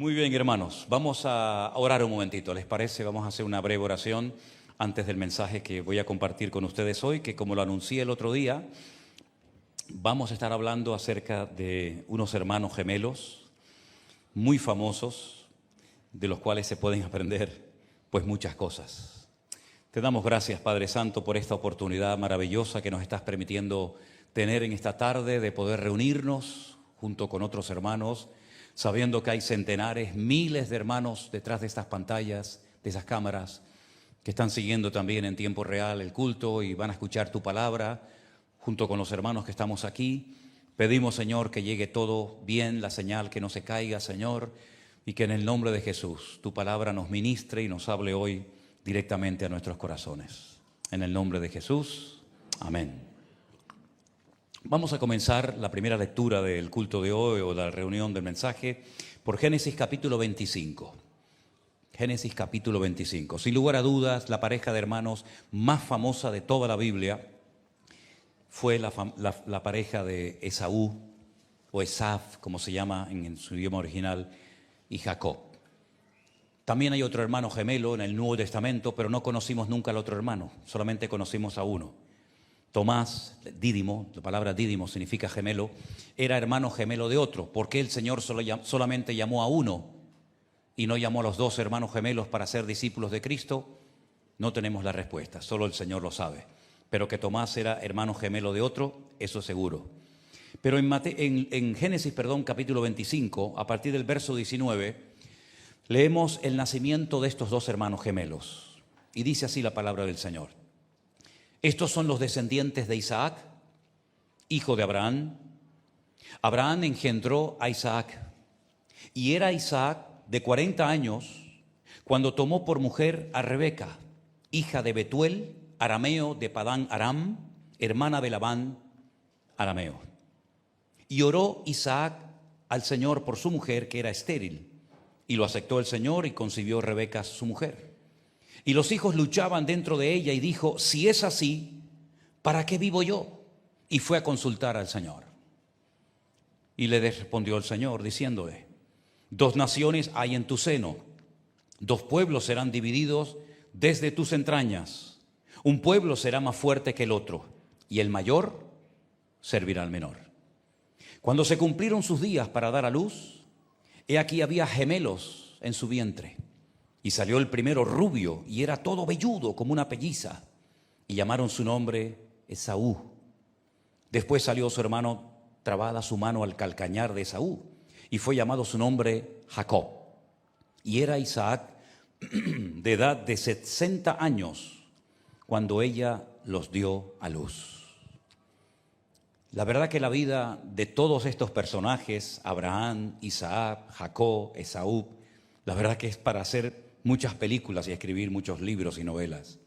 Muy bien, hermanos, vamos a orar un momentito, ¿les parece? Vamos a hacer una breve oración antes del mensaje que voy a compartir con ustedes hoy, que como lo anuncié el otro día, vamos a estar hablando acerca de unos hermanos gemelos muy famosos, de los cuales se pueden aprender pues muchas cosas. Te damos gracias, Padre Santo, por esta oportunidad maravillosa que nos estás permitiendo tener en esta tarde de poder reunirnos junto con otros hermanos, sabiendo que hay centenares, miles de hermanos detrás de estas pantallas, de esas cámaras, que están siguiendo también en tiempo real el culto y van a escuchar tu palabra junto con los hermanos que estamos aquí. Pedimos, Señor, que llegue todo bien, la señal, que no se caiga, Señor, y que en el nombre de Jesús tu palabra nos ministre y nos hable hoy directamente a nuestros corazones. En el nombre de Jesús, amén. Vamos a comenzar la primera lectura del culto de hoy o de la reunión del mensaje por Génesis capítulo 25. Génesis capítulo 25. Sin lugar a dudas, la pareja de hermanos más famosa de toda la Biblia fue la pareja de Esaú o Esaf, como se llama en su idioma original, y Jacob. También hay otro hermano gemelo en el Nuevo Testamento, pero no conocimos nunca al otro hermano, solamente conocimos a uno. Tomás, Dídimo, la palabra Dídimo significa gemelo, era hermano gemelo de otro. ¿Por qué el Señor solamente llamó a uno y no llamó a los dos hermanos gemelos para ser discípulos de Cristo? No tenemos la respuesta, solo el Señor lo sabe. Pero que Tomás era hermano gemelo de otro, eso es seguro. Pero en Génesis, capítulo 25, a partir del verso 19, leemos el nacimiento de estos dos hermanos gemelos. Y dice así la palabra del Señor. Estos son los descendientes de Isaac, hijo de Abraham. Abraham engendró a Isaac, y era Isaac de 40 años cuando tomó por mujer a Rebeca, hija de Betuel, arameo de Padán Aram, hermana de Labán, arameo. Y oró Isaac al Señor por su mujer, que era estéril, y lo aceptó el Señor y concibió Rebeca su mujer. Y los hijos luchaban dentro de ella y dijo, si es así, ¿para qué vivo yo? Y fue a consultar al Señor. Y le respondió el Señor diciéndole, dos naciones hay en tu seno, dos pueblos serán divididos desde tus entrañas. Un pueblo será más fuerte que el otro, y el mayor servirá al menor. Cuando se cumplieron sus días para dar a luz, he aquí había gemelos en su vientre. Y salió el primero rubio, y era todo velludo como una pelliza, y llamaron su nombre Esaú. Después salió su hermano, trabada su mano al calcañar de Esaú, y fue llamado su nombre Jacob. Y era Isaac de edad de 60 años cuando ella los dio a luz. La verdad que la vida de todos estos personajes, Abraham, Isaac, Jacob, Esaú, la verdad que es para hacer muchas películas y escribir muchos libros y novelas,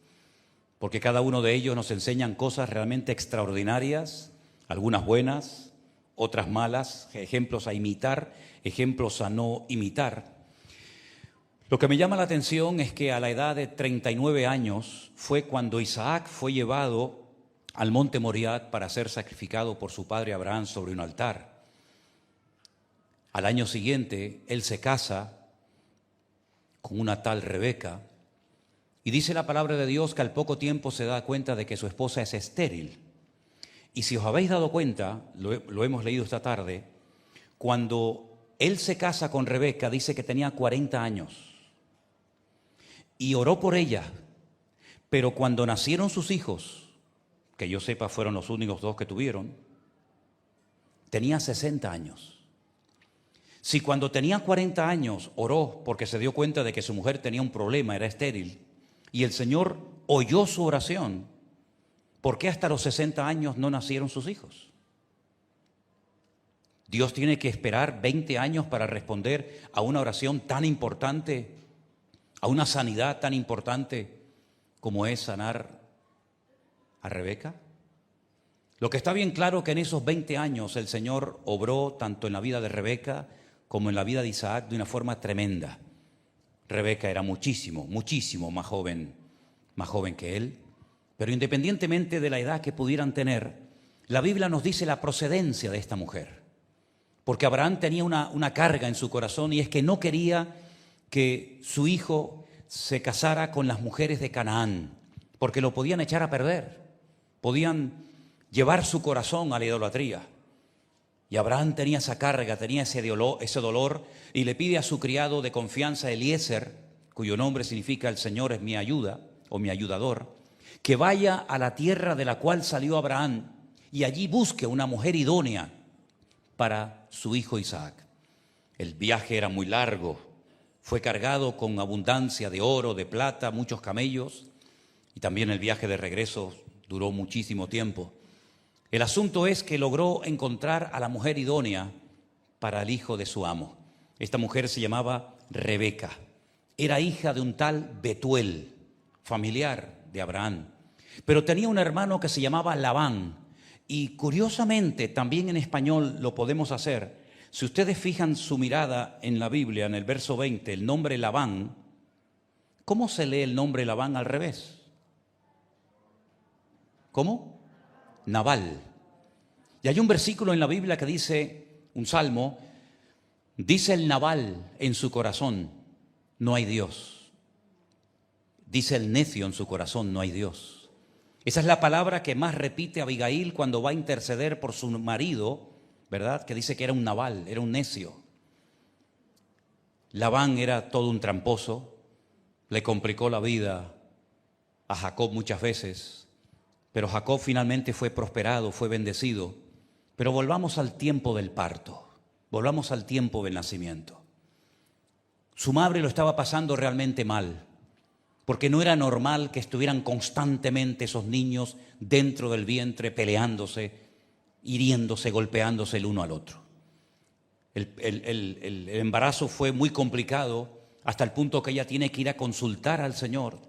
porque cada uno de ellos nos enseñan cosas realmente extraordinarias, algunas buenas, otras malas, ejemplos a imitar, ejemplos a no imitar. Lo que me llama la atención es que a la edad de 39 años fue cuando Isaac fue llevado al monte Moriah para ser sacrificado por su padre Abraham sobre un altar. Al año siguiente, él se casa con una tal Rebeca, y dice la palabra de Dios que al poco tiempo se da cuenta de que su esposa es estéril. Y si os habéis dado cuenta, lo hemos leído esta tarde, cuando él se casa con Rebeca, dice que tenía 40 años, y oró por ella, pero cuando nacieron sus hijos, que yo sepa fueron los únicos dos que tuvieron, tenía 60 años. Si cuando tenía 40 años oró porque se dio cuenta de que su mujer tenía un problema, era estéril, y el Señor oyó su oración, ¿por qué hasta los 60 años no nacieron sus hijos? Dios tiene que esperar 20 años para responder a una oración tan importante, a una sanidad tan importante como es sanar a Rebeca. Lo que está bien claro que en esos 20 años el Señor obró tanto en la vida de Rebeca como en la vida de Isaac de una forma tremenda. Rebeca era muchísimo más joven que él, pero independientemente de la edad que pudieran tener, la Biblia nos dice la procedencia de esta mujer. porque Abraham tenía una carga en su corazón, y es que no quería que su hijo se casara con las mujeres de Canaán, porque lo podían echar a perder, podían llevar su corazón a la idolatría. Y Abraham tenía esa carga, tenía ese dolor, y le pide a su criado de confianza, Eliezer, cuyo nombre significa el Señor es mi ayuda o mi ayudador, que vaya a la tierra de la cual salió Abraham y allí busque una mujer idónea para su hijo Isaac. El viaje era muy largo, fue cargado con abundancia de oro, de plata, muchos camellos, y también el viaje de regreso duró muchísimo tiempo. El asunto es que logró encontrar a la mujer idónea para el hijo de su amo. Esta mujer se llamaba Rebeca. Era hija de un tal Betuel, familiar de Abraham. Pero tenía un hermano que se llamaba Labán. Y curiosamente, también en español lo podemos hacer. Si ustedes fijan su mirada en la Biblia, en el verso 20, el nombre Labán, ¿cómo se lee el nombre Labán al revés? ¿Cómo? Nabal. Y hay un versículo en la Biblia que dice, un salmo, dice el Nabal en su corazón, no hay Dios. Dice el necio en su corazón, no hay Dios. Esa es la palabra que más repite Abigail cuando va a interceder por su marido, ¿verdad? Que dice que era un Nabal, era un necio. Labán era todo un tramposo, le complicó la vida a Jacob muchas veces, pero Jacob finalmente fue prosperado, fue bendecido. Pero volvamos al tiempo del parto, volvamos al tiempo del nacimiento. Su madre lo estaba pasando realmente mal, porque no era normal que estuvieran constantemente esos niños dentro del vientre peleándose, hiriéndose, golpeándose el uno al otro. El embarazo fue muy complicado hasta el punto que ella tiene que ir a consultar al Señor.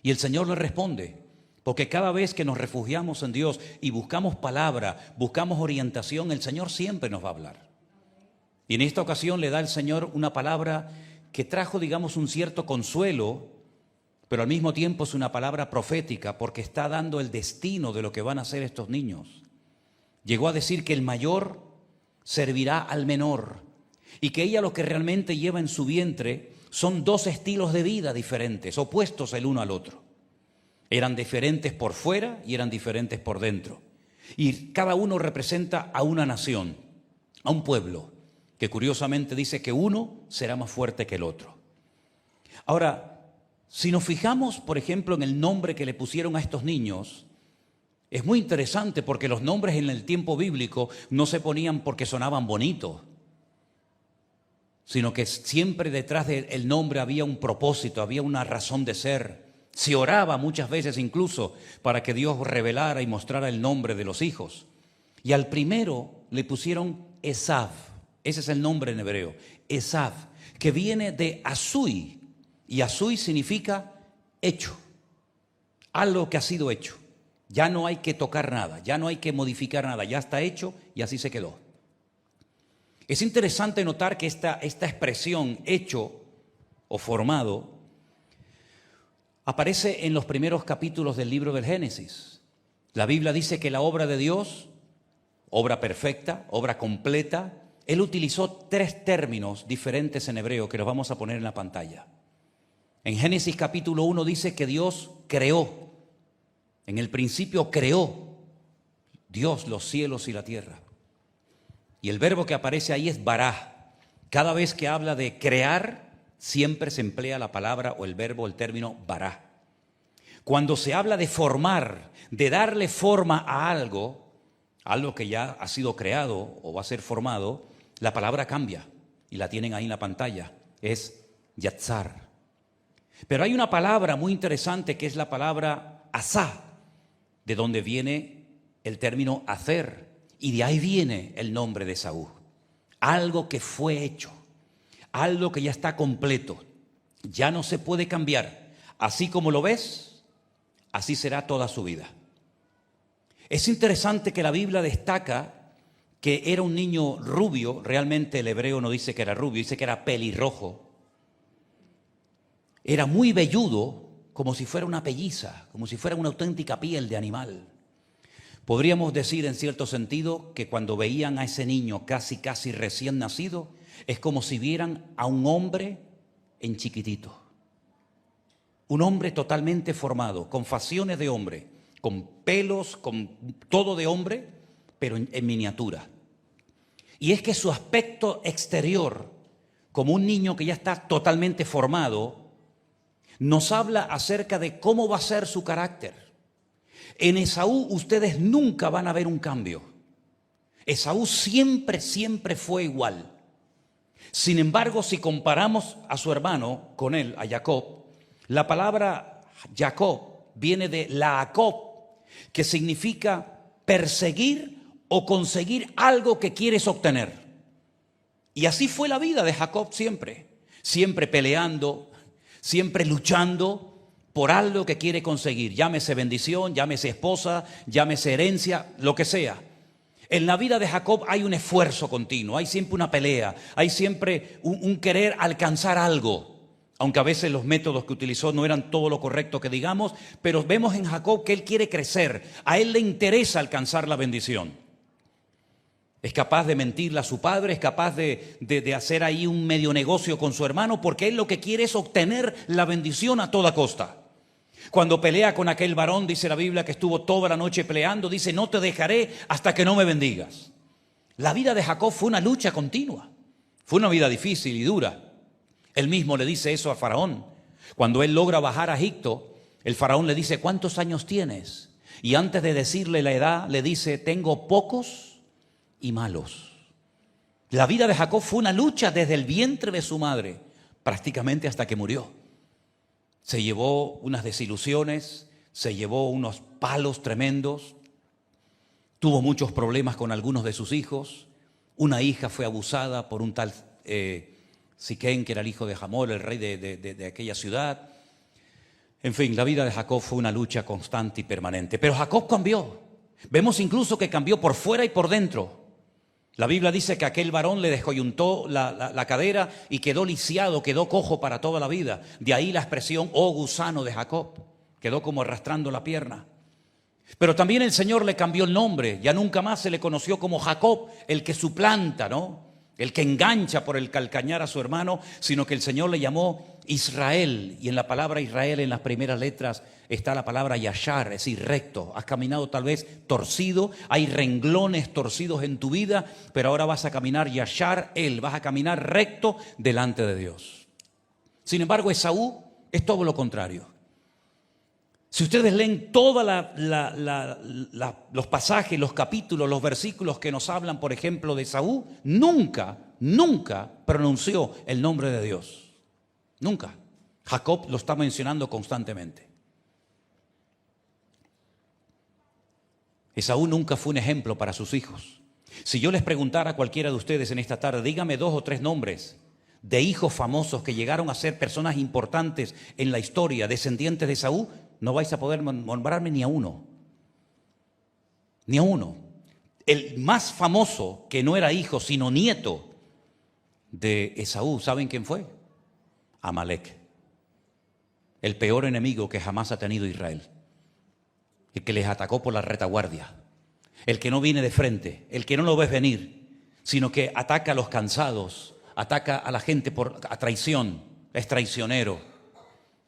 Y el Señor le responde, porque cada vez que nos refugiamos en Dios y buscamos palabra, buscamos orientación, el Señor siempre nos va a hablar. Y en esta ocasión le da el Señor una palabra que trajo, digamos, un cierto consuelo, pero al mismo tiempo es una palabra profética porque está dando el destino de lo que van a hacer estos niños. Llegó a decir que el mayor servirá al menor y que ella lo que realmente lleva en su vientre son dos estilos de vida diferentes, opuestos el uno al otro. Eran diferentes por fuera y eran diferentes por dentro. Y cada uno representa a una nación, a un pueblo, que curiosamente dice que uno será más fuerte que el otro. Ahora, si nos fijamos, por ejemplo, en el nombre que le pusieron a estos niños, es muy interesante porque los nombres en el tiempo bíblico no se ponían porque sonaban bonitos, sino que siempre detrás del nombre había un propósito, había una razón de ser. Se oraba muchas veces incluso para que Dios revelara y mostrara el nombre de los hijos. Y al primero le pusieron Esav, ese es el nombre en hebreo, Esav, que viene de Azui, y Azui significa hecho, algo que ha sido hecho. Ya no hay que tocar nada, ya no hay que modificar nada, ya está hecho y así se quedó. Es interesante notar que esta expresión hecho o formado aparece en los primeros capítulos del libro del Génesis. La Biblia dice que la obra de Dios, obra perfecta, obra completa, Él utilizó 3 términos diferentes en hebreo que los vamos a poner en la pantalla. En Génesis capítulo 1 dice que Dios creó. En el principio creó Dios los cielos y la tierra. Y el verbo que aparece ahí es bará. Cada vez que habla de crear, siempre se emplea la palabra o el verbo, el término bará. Cuando se habla de formar, de darle forma a algo que ya ha sido creado o va a ser formado, la palabra cambia y la tienen ahí en la pantalla. Es yatzar. Pero hay una palabra muy interesante que es la palabra asá, de donde viene el término hacer, y de ahí viene el nombre de Esaú. Algo que fue hecho, algo que ya está completo, ya no se puede cambiar. Así como lo ves, así será toda su vida. Es interesante que la Biblia destaca que era un niño rubio. Realmente el hebreo no dice que era rubio, dice que era pelirrojo. Era muy velludo, como si fuera una pelliza, como si fuera una auténtica piel de animal. Podríamos decir en cierto sentido que cuando veían a ese niño casi recién nacido, es como si vieran a un hombre en chiquitito. Un hombre totalmente formado, con facciones de hombre, con pelos, con todo de hombre, pero en miniatura. Y es que su aspecto exterior, como un niño que ya está totalmente formado, nos habla acerca de cómo va a ser su carácter. En Esaú ustedes nunca van a ver un cambio. Esaú siempre fue igual. Sin embargo, si comparamos a su hermano con él, a Jacob, la palabra Jacob viene de Jacob, que significa perseguir o conseguir algo que quieres obtener. Y así fue la vida de Jacob siempre peleando, siempre luchando por algo que quiere conseguir, llámese bendición, llámese esposa, llámese herencia, lo que sea. En la vida de Jacob hay un esfuerzo continuo, hay siempre una pelea, hay siempre un querer alcanzar algo, aunque a veces los métodos que utilizó no eran todo lo correcto que digamos, pero vemos en Jacob que él quiere crecer, a él le interesa alcanzar la bendición. Es capaz de mentirle a su padre, es capaz de hacer ahí un medio negocio con su hermano, porque él lo que quiere es obtener la bendición a toda costa. Cuando pelea con aquel varón, dice la Biblia que estuvo toda la noche peleando, dice, no te dejaré hasta que no me bendigas. La vida de Jacob fue una lucha continua, fue una vida difícil y dura. Él mismo le dice eso a Faraón. Cuando él logra bajar a Egipto, el Faraón le dice, ¿cuántos años tienes? Y antes de decirle la edad, le dice, tengo pocos y malos. La vida de Jacob fue una lucha desde el vientre de su madre, prácticamente hasta que murió. Se llevó unas desilusiones, se llevó unos palos tremendos, tuvo muchos problemas con algunos de sus hijos. Una hija fue abusada por un tal Siquén, que era el hijo de Hamor, el rey de aquella ciudad. En fin, la vida de Jacob fue una lucha constante y permanente. Pero Jacob cambió. Vemos incluso que cambió por fuera y por dentro. La Biblia dice que aquel varón le descoyuntó la cadera y quedó lisiado, quedó cojo para toda la vida. De ahí la expresión, oh gusano de Jacob, quedó como arrastrando la pierna. Pero también el Señor le cambió el nombre, ya nunca más se le conoció como Jacob, el que suplanta, ¿no? El que engancha por el calcañar a su hermano, sino que el Señor le llamó Israel. Y en la palabra Israel, en las primeras letras, está la palabra yashar, es decir, recto. Has caminado tal vez torcido, hay renglones torcidos en tu vida, pero ahora vas a caminar yashar, vas a caminar recto delante de Dios. Sin embargo, Esaú es todo lo contrario. Si ustedes leen todos los pasajes, los capítulos, los versículos que nos hablan, por ejemplo, de Esaú, nunca pronunció el nombre de Dios. Nunca. Jacob lo está mencionando constantemente. Esaú nunca fue un ejemplo para sus hijos. Si yo les preguntara a cualquiera de ustedes en esta tarde, dígame 2 o 3 nombres de hijos famosos que llegaron a ser personas importantes en la historia, descendientes de Esaú, no vais a poder nombrarme ni a uno. Ni a uno. El más famoso, que no era hijo, sino nieto de Esaú, ¿saben quién fue? Amalek. El peor enemigo que jamás ha tenido Israel. El que les atacó por la retaguardia. El que no viene de frente. El que no lo ves venir, sino que ataca a los cansados. Ataca a la gente a traición. Es traicionero.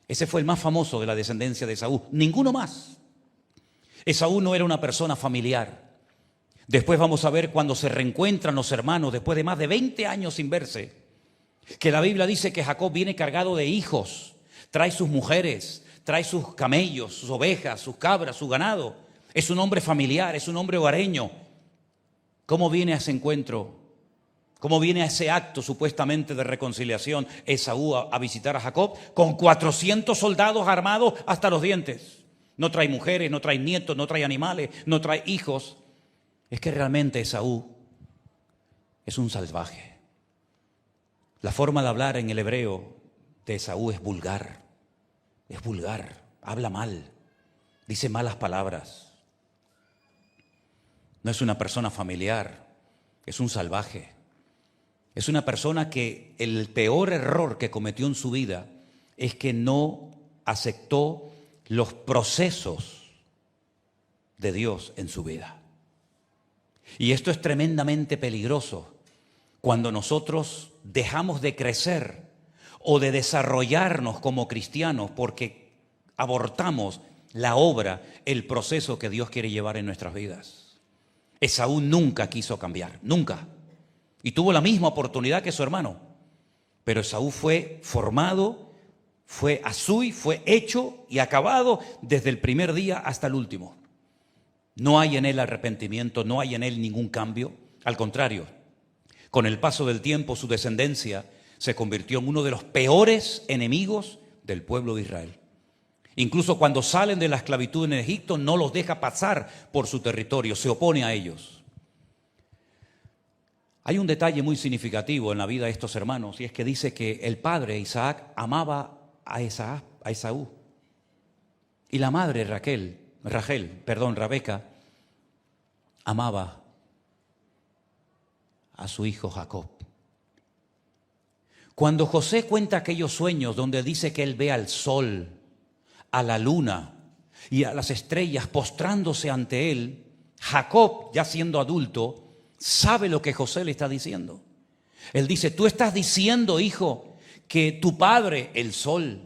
Ese fue el más famoso de la descendencia de Esaú. Ninguno más. Esaú no era una persona familiar. Después vamos a ver cuando se reencuentran los hermanos después de más de 20 años sin verse, que la Biblia dice que Jacob viene cargado de hijos, trae sus mujeres, trae sus camellos, sus ovejas, sus cabras, su ganado. Es un hombre familiar, es un hombre hogareño. ¿Cómo viene a ese encuentro? ¿Cómo viene a ese acto supuestamente de reconciliación Esaú a visitar a Jacob? Con 400 soldados armados hasta los dientes. No trae mujeres, no trae nietos, no trae animales, no trae hijos. Es que realmente Esaú es un salvaje. La forma de hablar en el hebreo de Esaú es vulgar, habla mal, dice malas palabras. No es una persona familiar, es un salvaje. Es una persona que el peor error que cometió en su vida es que no aceptó los procesos de Dios en su vida. Y esto es tremendamente peligroso cuando nosotros dejamos de crecer o de desarrollarnos como cristianos porque abortamos la obra, el proceso que Dios quiere llevar en nuestras vidas. Esaú nunca quiso cambiar, nunca. Y tuvo la misma oportunidad que su hermano. Pero Esaú fue formado, fue hecho y acabado desde el primer día hasta el último. No hay en él arrepentimiento, no hay en él ningún cambio. Al contrario, con el paso del tiempo su descendencia se convirtió en uno de los peores enemigos del pueblo de Israel. Incluso cuando salen de la esclavitud en Egipto, no los deja pasar por su territorio, se opone a ellos. Hay un detalle muy significativo en la vida de estos hermanos, y es que dice que el padre Isaac amaba a Esaú. Y la madre Rebeca, amaba a su hijo Jacob. Cuando José cuenta aquellos sueños donde dice que él ve al sol, a la luna y a las estrellas postrándose ante él, Jacob, ya siendo adulto, sabe lo que José le está diciendo. Él dice: tú estás diciendo, hijo, que tu padre, el sol,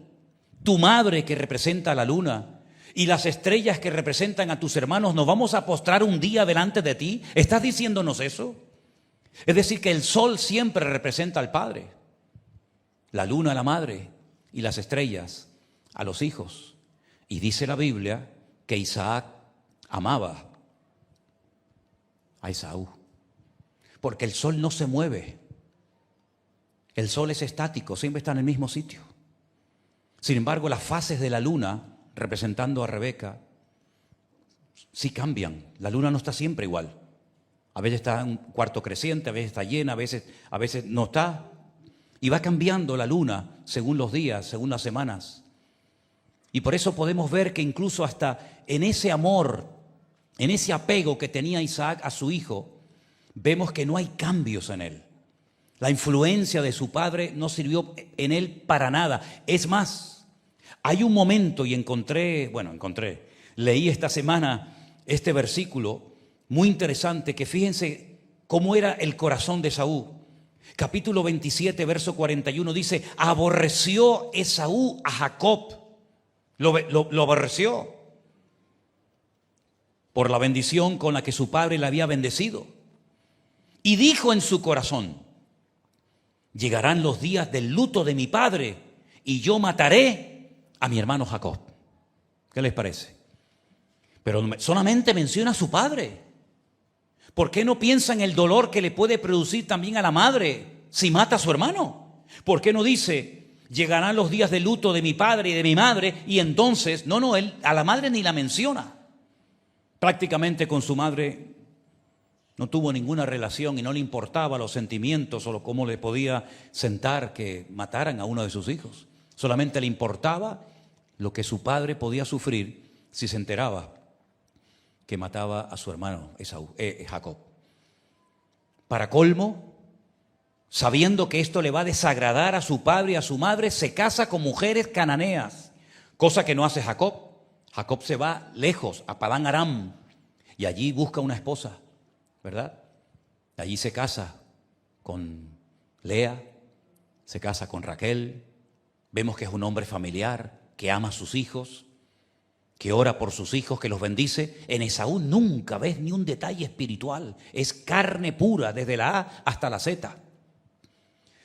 tu madre, que representa a la luna, y las estrellas que representan a tus hermanos, nos vamos a postrar un día delante de ti. ¿Estás diciéndonos eso? Es decir, que el sol siempre representa al padre, la luna a la madre y las estrellas a los hijos. Y dice la Biblia que Isaac amaba a Esaú, porque el sol no se mueve. El sol es estático, siempre está en el mismo sitio. Sin embargo, las fases de la luna, representando a Rebeca, sí cambian. La luna no está siempre igual. A veces está en un cuarto creciente, a veces está llena, a veces no está. Y va cambiando la luna según los días, según las semanas. Y por eso podemos ver que incluso hasta en ese amor, en ese apego que tenía Isaac a su hijo, vemos que no hay cambios en él. La influencia de su padre no sirvió en él para nada. Es más, hay un momento, y leí esta semana este versículo muy interesante, que fíjense cómo era el corazón de Esaú. Capítulo 27, verso 41 dice: aborreció Esaú a Jacob. Lo aborreció por la bendición con la que su padre le había bendecido. Y dijo en su corazón: llegarán los días del luto de mi padre y yo mataré a mi hermano Jacob. ¿Qué les parece? Pero solamente menciona a su padre. ¿Por qué no piensa en el dolor que le puede producir también a la madre si mata a su hermano? ¿Por qué no dice: llegarán los días de luto de mi padre y de mi madre? Y entonces, él a la madre ni la menciona. Prácticamente con su madre no tuvo ninguna relación y no le importaba los sentimientos o cómo le podía sentar que mataran a uno de sus hijos. Solamente le importaba lo que su padre podía sufrir si se enteraba que mataba a su hermano Jacob. Para colmo, sabiendo que esto le va a desagradar a su padre y a su madre, se casa con mujeres cananeas, cosa que no hace Jacob. Jacob se va lejos, a Padán Aram, y allí busca una esposa, ¿verdad? Allí se casa con Lea, se casa con Raquel. Vemos que es un hombre familiar, que ama a sus hijos, que ora por sus hijos, que los bendice. En Esaú nunca ves ni un detalle espiritual. Es carne pura, desde la A hasta la Z.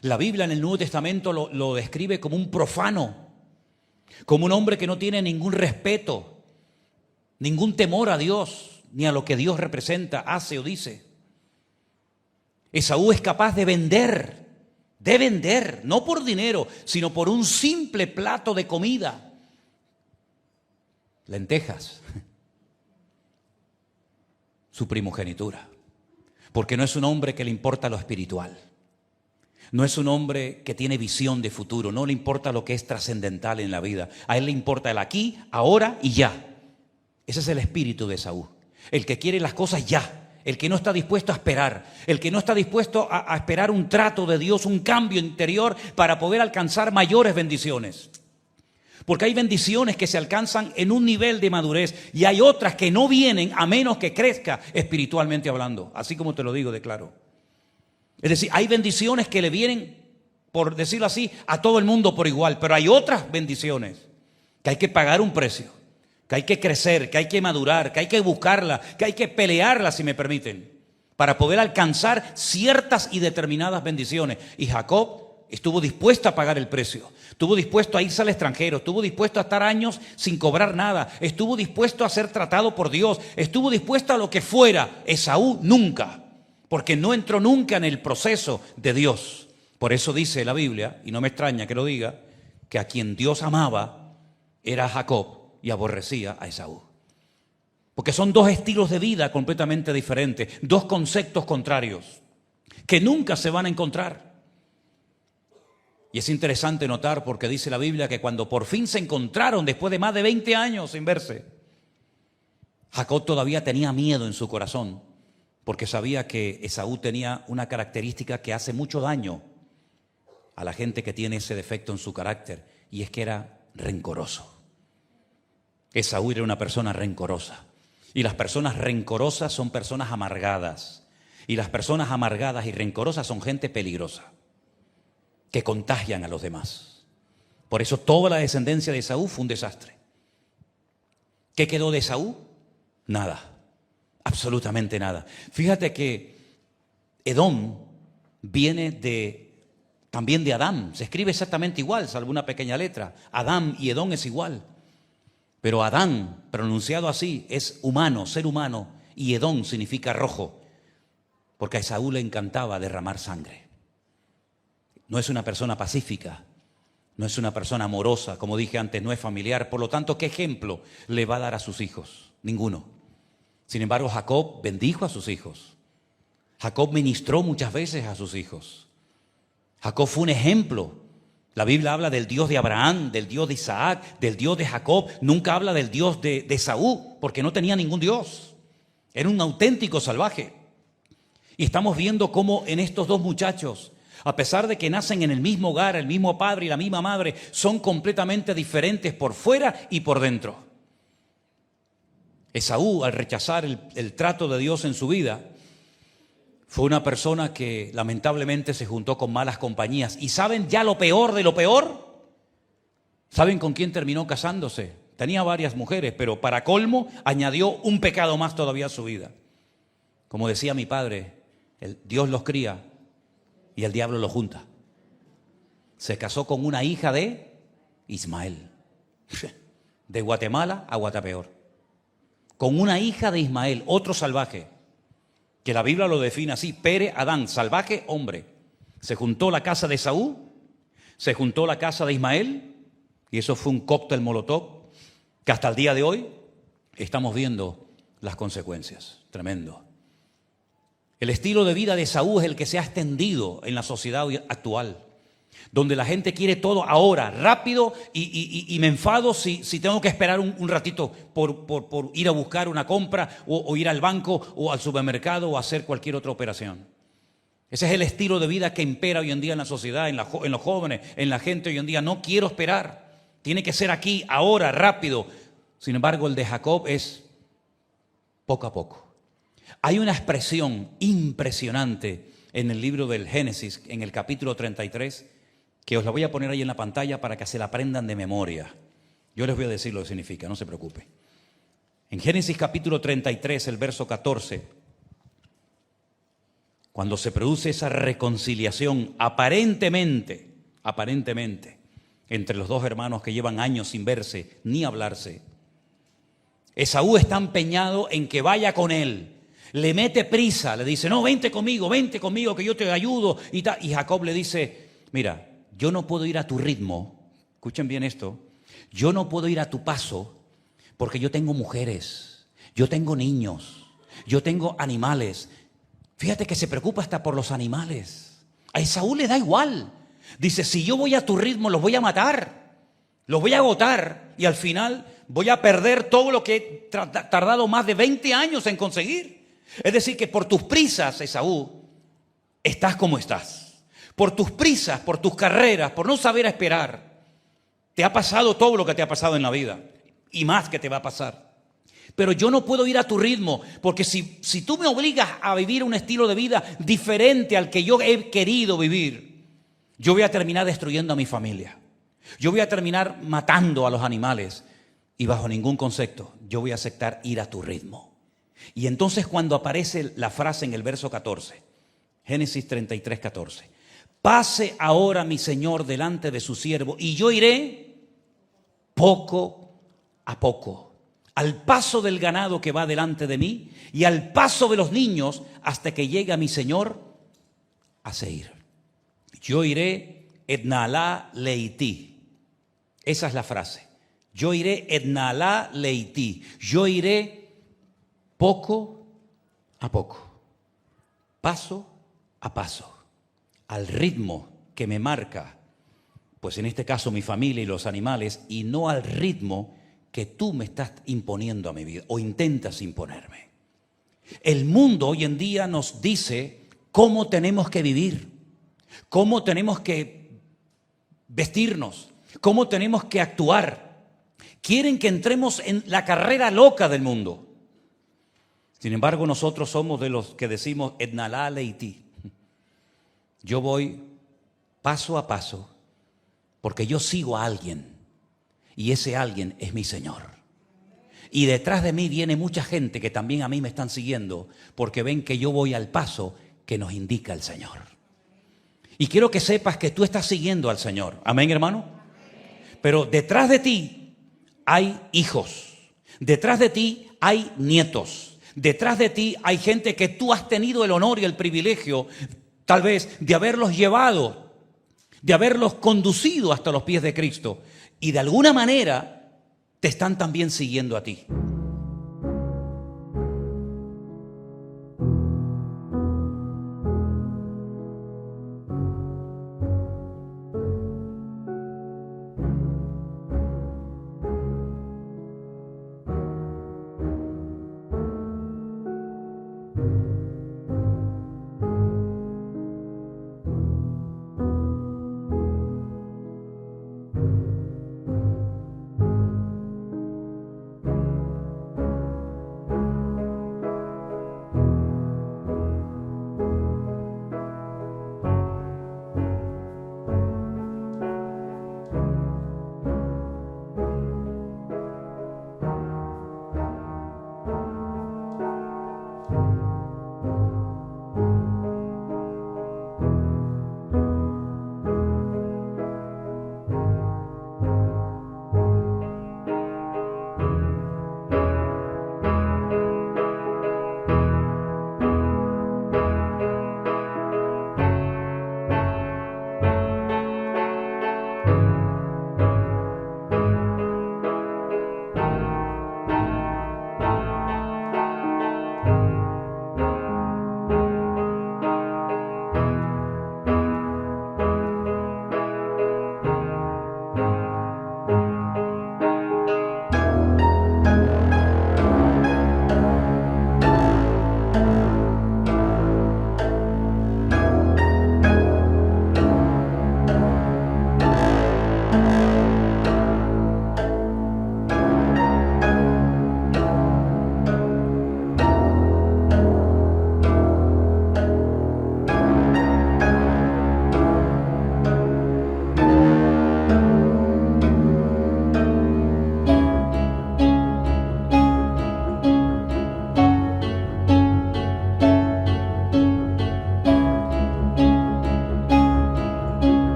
La Biblia en el Nuevo Testamento lo describe como un profano, como un hombre que no tiene ningún respeto, ningún temor a Dios, ni a lo que Dios representa, hace o dice. Esaú es capaz de vender, no por dinero, sino por un simple plato de comida. Lentejas, su primogenitura, porque no es un hombre que le importa lo espiritual. No es un hombre que tiene visión de futuro, no le importa lo que es trascendental en la vida. A él le importa el aquí, ahora y ya. Ese es el espíritu de Esaú, el que quiere las cosas ya, el que no está dispuesto a esperar, el que no está dispuesto a esperar un trato de Dios, un cambio interior para poder alcanzar mayores bendiciones. Porque hay bendiciones que se alcanzan en un nivel de madurez y hay otras que no vienen a menos que crezca espiritualmente hablando. Así como te lo digo de claro. Es decir, hay bendiciones que le vienen, por decirlo así, a todo el mundo por igual. Pero hay otras bendiciones que hay que pagar un precio, que hay que crecer, que hay que madurar, que hay que buscarla, que hay que pelearla, si me permiten, para poder alcanzar ciertas y determinadas bendiciones. Y Jacob estuvo dispuesto a pagar el precio, estuvo dispuesto a irse al extranjero, estuvo dispuesto a estar años sin cobrar nada, estuvo dispuesto a ser tratado por Dios, estuvo dispuesto a lo que fuera. Esaú nunca, porque no entró nunca en el proceso de Dios. Por eso dice la Biblia, y no me extraña que lo diga, que a quien Dios amaba era Jacob y aborrecía a Esaú. Porque son dos estilos de vida completamente diferentes, dos conceptos contrarios que nunca se van a encontrar. Y es interesante notar porque dice la Biblia que cuando por fin se encontraron después de más de 20 años sin verse, Jacob todavía tenía miedo en su corazón porque sabía que Esaú tenía una característica que hace mucho daño a la gente que tiene ese defecto en su carácter, y es que era rencoroso. Esaú era una persona rencorosa, y las personas rencorosas son personas amargadas, y las personas amargadas y rencorosas son gente peligrosa que contagian a los demás. Por eso toda la descendencia de Esaú fue un desastre. ¿Qué quedó de Esaú? Nada, absolutamente nada. Fíjate que Edom viene también de Adán, se escribe exactamente igual, salvo una pequeña letra. Adán y Edom es igual, pero Adán, pronunciado así, es humano, ser humano, y Edom significa rojo, porque a Esaú le encantaba derramar sangre. No es una persona pacífica, no es una persona amorosa, como dije antes, no es familiar. Por lo tanto, ¿qué ejemplo le va a dar a sus hijos? Ninguno. Sin embargo, Jacob bendijo a sus hijos. Jacob ministró muchas veces a sus hijos. Jacob fue un ejemplo. La Biblia habla del Dios de Abraham, del Dios de Isaac, del Dios de Jacob. Nunca habla del Dios de Esaú, porque no tenía ningún Dios. Era un auténtico salvaje. Y estamos viendo cómo en estos dos muchachos, a pesar de que nacen en el mismo hogar, el mismo padre y la misma madre, son completamente diferentes por fuera y por dentro. Esaú, al rechazar el trato de Dios en su vida, fue una persona que lamentablemente se juntó con malas compañías. ¿Y saben ya lo peor de lo peor? ¿Saben con quién terminó casándose? Tenía varias mujeres, pero para colmo añadió un pecado más todavía a su vida. Como decía mi padre, Dios los cría y el diablo lo junta. Se casó con una hija de Ismael. De Guatemala a Guatapeor. Con una hija de Ismael, otro salvaje, que la Biblia lo define así: Pere Adán, salvaje hombre. Se juntó la casa de Esaú, se juntó la casa de Ismael, y eso fue un cóctel molotov que hasta el día de hoy estamos viendo las consecuencias. Tremendo. El estilo de vida de Esaú es el que se ha extendido en la sociedad actual, donde la gente quiere todo ahora, rápido, y me enfado si tengo que esperar un ratito por ir a buscar una compra o ir al banco o al supermercado o hacer cualquier otra operación. Ese es el estilo de vida que impera hoy en día en la sociedad, en los jóvenes, en la gente hoy en día. No quiero esperar, tiene que ser aquí, ahora, rápido. Sin embargo, el de Jacob es poco a poco. Hay una expresión impresionante en el libro del Génesis, en el capítulo 33, que os la voy a poner ahí en la pantalla para que se la aprendan de memoria. Yo les voy a decir lo que significa, no se preocupe. En Génesis capítulo 33, el verso 14, cuando se produce esa reconciliación aparentemente, entre los dos hermanos que llevan años sin verse ni hablarse, Esaú está empeñado en que vaya con él. Le mete prisa, le dice: no, vente conmigo que yo te ayudo. Y Jacob le dice: mira, yo no puedo ir a tu ritmo. Escuchen bien esto. Yo no puedo ir a tu paso porque yo tengo mujeres, yo tengo niños, yo tengo animales. Fíjate que se preocupa hasta por los animales. A Esaú le da igual. Dice: si yo voy a tu ritmo, los voy a matar, los voy a agotar y al final voy a perder todo lo que he tardado más de 20 años en conseguir. Es decir, que por tus prisas, Esaú, estás como estás. Por tus prisas, por tus carreras, por no saber esperar, Te ha pasado todo lo que te ha pasado en la vida y más que te va a pasar. Pero yo no puedo ir a tu ritmo, porque si tú me obligas a vivir un estilo de vida diferente al que yo he querido vivir, yo voy a terminar destruyendo a mi familia. Yo voy a terminar matando a los animales y bajo ningún concepto yo voy a aceptar ir a tu ritmo. Y entonces cuando aparece la frase en el verso 14, Génesis 33, 14, pase ahora mi Señor delante de su siervo y yo iré poco a poco, al paso del ganado que va delante de mí y al paso de los niños hasta que llegue a mi Señor a Seir. Yo iré etnalá leití. Esa es la frase. Yo iré etnalá leití. Yo iré poco a poco, paso a paso, al ritmo que me marca, pues en este caso mi familia y los animales, y no al ritmo que tú me estás imponiendo a mi vida o intentas imponerme. El mundo hoy en día nos dice cómo tenemos que vivir, cómo tenemos que vestirnos, cómo tenemos que actuar. Quieren que entremos en la carrera loca del mundo. Sin embargo, nosotros somos de los que decimos etnalá leití. Yo voy paso a paso porque yo sigo a alguien y ese alguien es mi Señor. Y detrás de mí viene mucha gente que también a mí me están siguiendo porque ven que yo voy al paso que nos indica el Señor. Y quiero que sepas que tú estás siguiendo al Señor. Amén, hermano. Pero detrás de ti hay hijos. Detrás de ti hay nietos. Detrás de ti hay gente que tú has tenido el honor y el privilegio, tal vez, de haberlos llevado, de haberlos conducido hasta los pies de Cristo. Y de alguna manera te están también siguiendo a ti.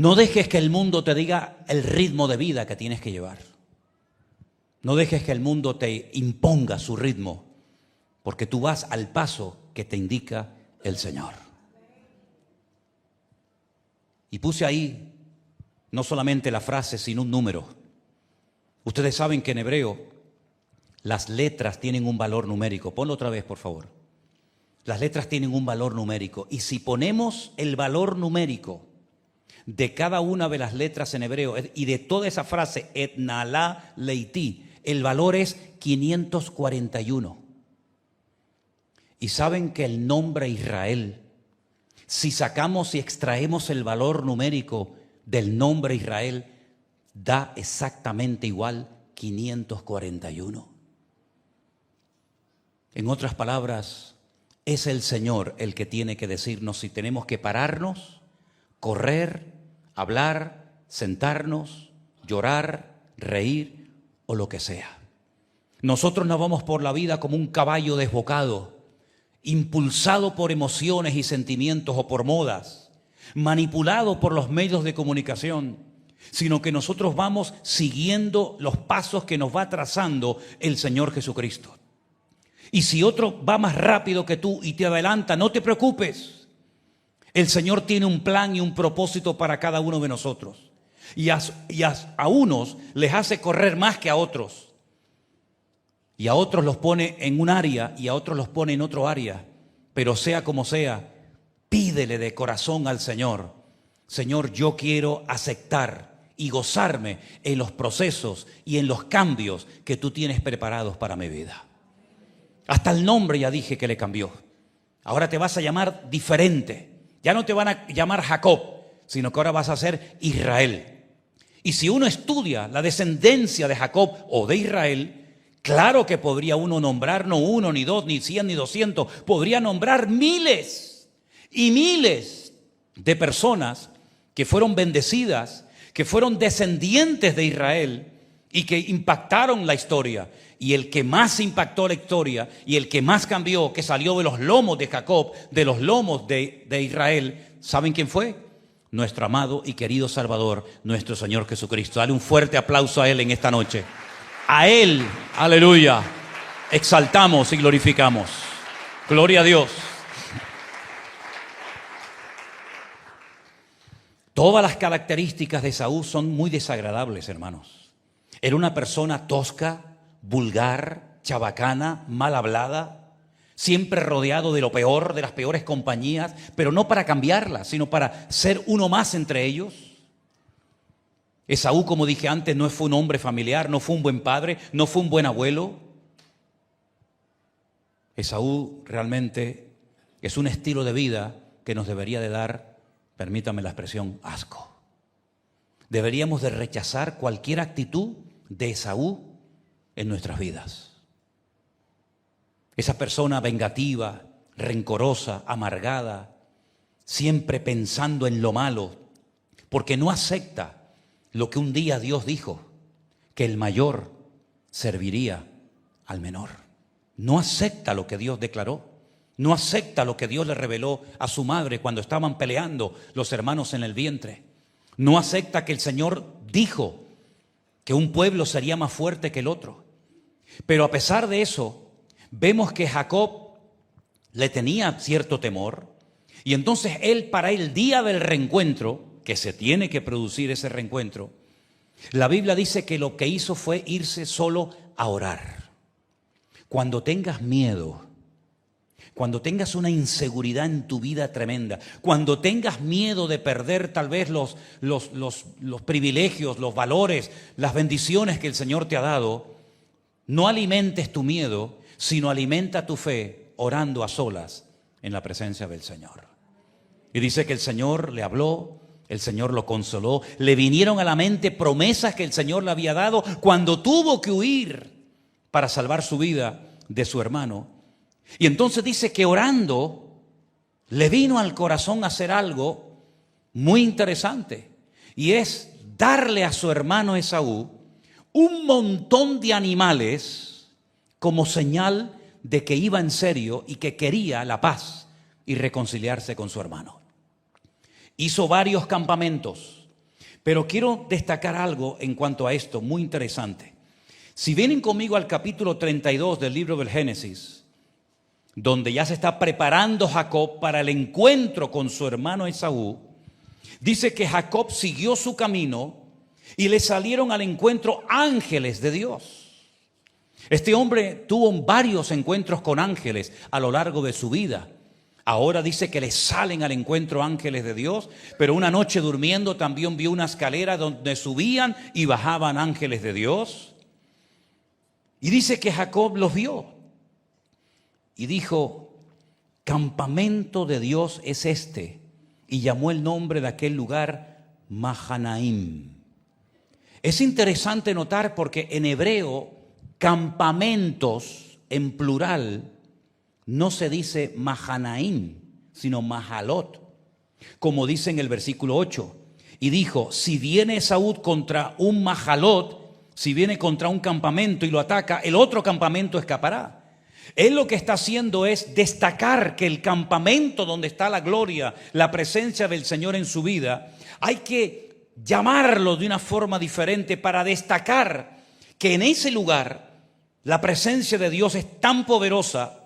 No dejes que el mundo te diga el ritmo de vida que tienes que llevar. No dejes que el mundo te imponga su ritmo, porque tú vas al paso que te indica el Señor. Y puse ahí no solamente la frase, sino un número. Ustedes saben que en hebreo las letras tienen un valor numérico. Ponlo otra vez, por favor. Las letras tienen un valor numérico. Y si ponemos el valor numérico de cada una de las letras en hebreo y de toda esa frase, etnalá leiti, el valor es 541. Y saben que el nombre Israel, si sacamos y extraemos el valor numérico del nombre Israel, da exactamente igual 541. En otras palabras, es el Señor el que tiene que decirnos si tenemos que pararnos, correr, hablar, sentarnos, llorar, reír o lo que sea. Nosotros no vamos por la vida como un caballo desbocado, impulsado por emociones y sentimientos o por modas, manipulado por los medios de comunicación, sino que nosotros vamos siguiendo los pasos que nos va trazando el Señor Jesucristo. Y si otro va más rápido que tú y te adelanta, no te preocupes. El Señor tiene un plan y un propósito para cada uno de nosotros. Y a unos les hace correr más que a otros. Y a otros los pone en un área y a otros los pone en otro área. Pero sea como sea, pídele de corazón al Señor: Señor, yo quiero aceptar y gozarme en los procesos y en los cambios que tú tienes preparados para mi vida. Hasta el nombre ya dije que le cambió. Ahora te vas a llamar diferente. Ya no te van a llamar Jacob, sino que ahora vas a ser Israel. Y si uno estudia la descendencia de Jacob o de Israel, claro que podría uno nombrar no uno, ni dos, ni 100, ni 200. Podría nombrar miles y miles de personas que fueron bendecidas, que fueron descendientes de Israel y que impactaron la historia. Y el que más impactó la historia y el que más cambió, que salió de los lomos de Jacob, de los lomos de Israel, ¿saben quién fue? Nuestro amado y querido Salvador, nuestro Señor Jesucristo. Dale un fuerte aplauso a Él en esta noche. A Él, aleluya, exaltamos y glorificamos. Gloria a Dios. Todas las características de Esaú son muy desagradables, hermanos. Era una persona tosca, vulgar, chabacana, mal hablada, siempre rodeado de lo peor, de las peores compañías, pero no para cambiarlas, sino para ser uno más entre ellos. Esaú, como dije antes, no fue un hombre familiar, no fue un buen padre, no fue un buen abuelo. Esaú realmente es un estilo de vida que nos debería de dar, permítame la expresión, asco. Deberíamos de rechazar cualquier actitud de Esaú en nuestras vidas. Esa persona vengativa, rencorosa, amargada, siempre pensando en lo malo, porque no acepta lo que un día Dios dijo, que el mayor serviría al menor. No acepta lo que Dios declaró, no acepta lo que Dios le reveló a su madre cuando estaban peleando los hermanos en el vientre. No acepta que el Señor dijo que un pueblo sería más fuerte que el otro. Pero a pesar de eso, vemos que Jacob le tenía cierto temor. Y entonces para el día del reencuentro, que se tiene que producir ese reencuentro, la Biblia dice que lo que hizo fue irse solo a orar. Cuando tengas miedo, cuando tengas una inseguridad en tu vida tremenda, cuando tengas miedo de perder tal vez los privilegios, los valores, las bendiciones que el Señor te ha dado, no alimentes tu miedo, sino alimenta tu fe orando a solas en la presencia del Señor. Y dice que el Señor le habló, el Señor lo consoló, le vinieron a la mente promesas que el Señor le había dado cuando tuvo que huir para salvar su vida de su hermano. Y entonces dice que orando le vino al corazón hacer algo muy interesante, y es darle a su hermano Esaú un montón de animales como señal de que iba en serio y que quería la paz y reconciliarse con su hermano. Hizo varios campamentos, pero quiero destacar algo en cuanto a esto muy interesante. Si vienen conmigo al capítulo 32 del libro del Génesis, donde ya se está preparando Jacob para el encuentro con su hermano Esaú, Dice que Jacob siguió su camino y le salieron al encuentro ángeles de Dios. Este hombre tuvo varios encuentros con ángeles a lo largo de su vida. Ahora dice que le salen al encuentro ángeles de Dios, pero una noche durmiendo también vio una escalera donde subían y bajaban ángeles de Dios. Y dice que Jacob los vio y dijo: campamento de Dios es este. Y llamó el nombre de aquel lugar Mahanaim. Es interesante notar porque en hebreo campamentos en plural no se dice Mahanaim, sino Mahalot, como dice en el versículo 8. Y dijo: si viene Esaú contra un Mahalot, si viene contra un campamento y lo ataca, el otro campamento escapará. Él lo que está haciendo es destacar que el campamento donde está la gloria, la presencia del Señor en su vida, hay que llamarlo de una forma diferente para destacar que en ese lugar la presencia de Dios es tan poderosa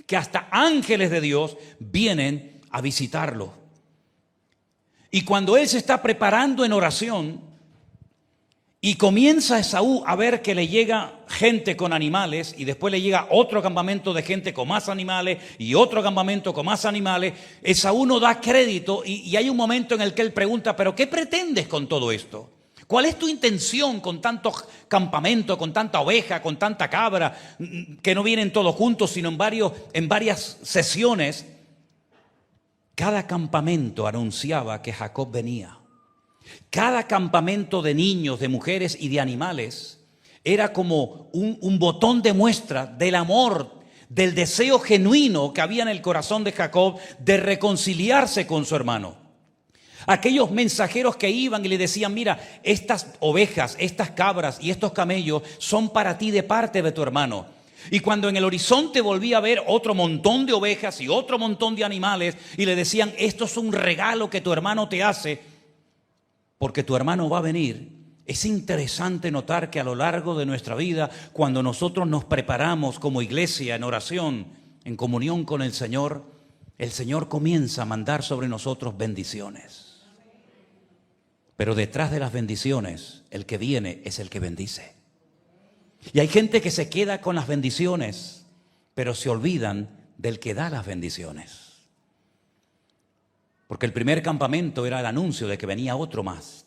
que hasta ángeles de Dios vienen a visitarlo. Y cuando él se está preparando en oración y comienza Esaú a ver que le llega gente con animales y después le llega otro campamento de gente con más animales y otro campamento con más animales, Esaú no da crédito y hay un momento en el que él pregunta: ¿pero qué pretendes con todo esto? ¿Cuál es tu intención con tantos campamentos, con tanta oveja, con tanta cabra, que no vienen todos juntos, sino en varias sesiones? Cada campamento anunciaba que Jacob venía. Cada campamento de niños, de mujeres y de animales era como un botón de muestra del amor, del deseo genuino que había en el corazón de Jacob de reconciliarse con su hermano. Aquellos mensajeros que iban y le decían: mira, estas ovejas, estas cabras y estos camellos son para ti de parte de tu hermano. Y cuando en el horizonte volvía a ver otro montón de ovejas y otro montón de animales, y le decían: esto es un regalo que tu hermano te hace, porque tu hermano va a venir. Es interesante notar que a lo largo de nuestra vida, cuando nosotros nos preparamos como iglesia en oración, en comunión con el Señor comienza a mandar sobre nosotros bendiciones. Pero detrás de las bendiciones, el que viene es el que bendice. Y hay gente que se queda con las bendiciones, pero se olvidan del que da las bendiciones. Porque el primer campamento era el anuncio de que venía otro más.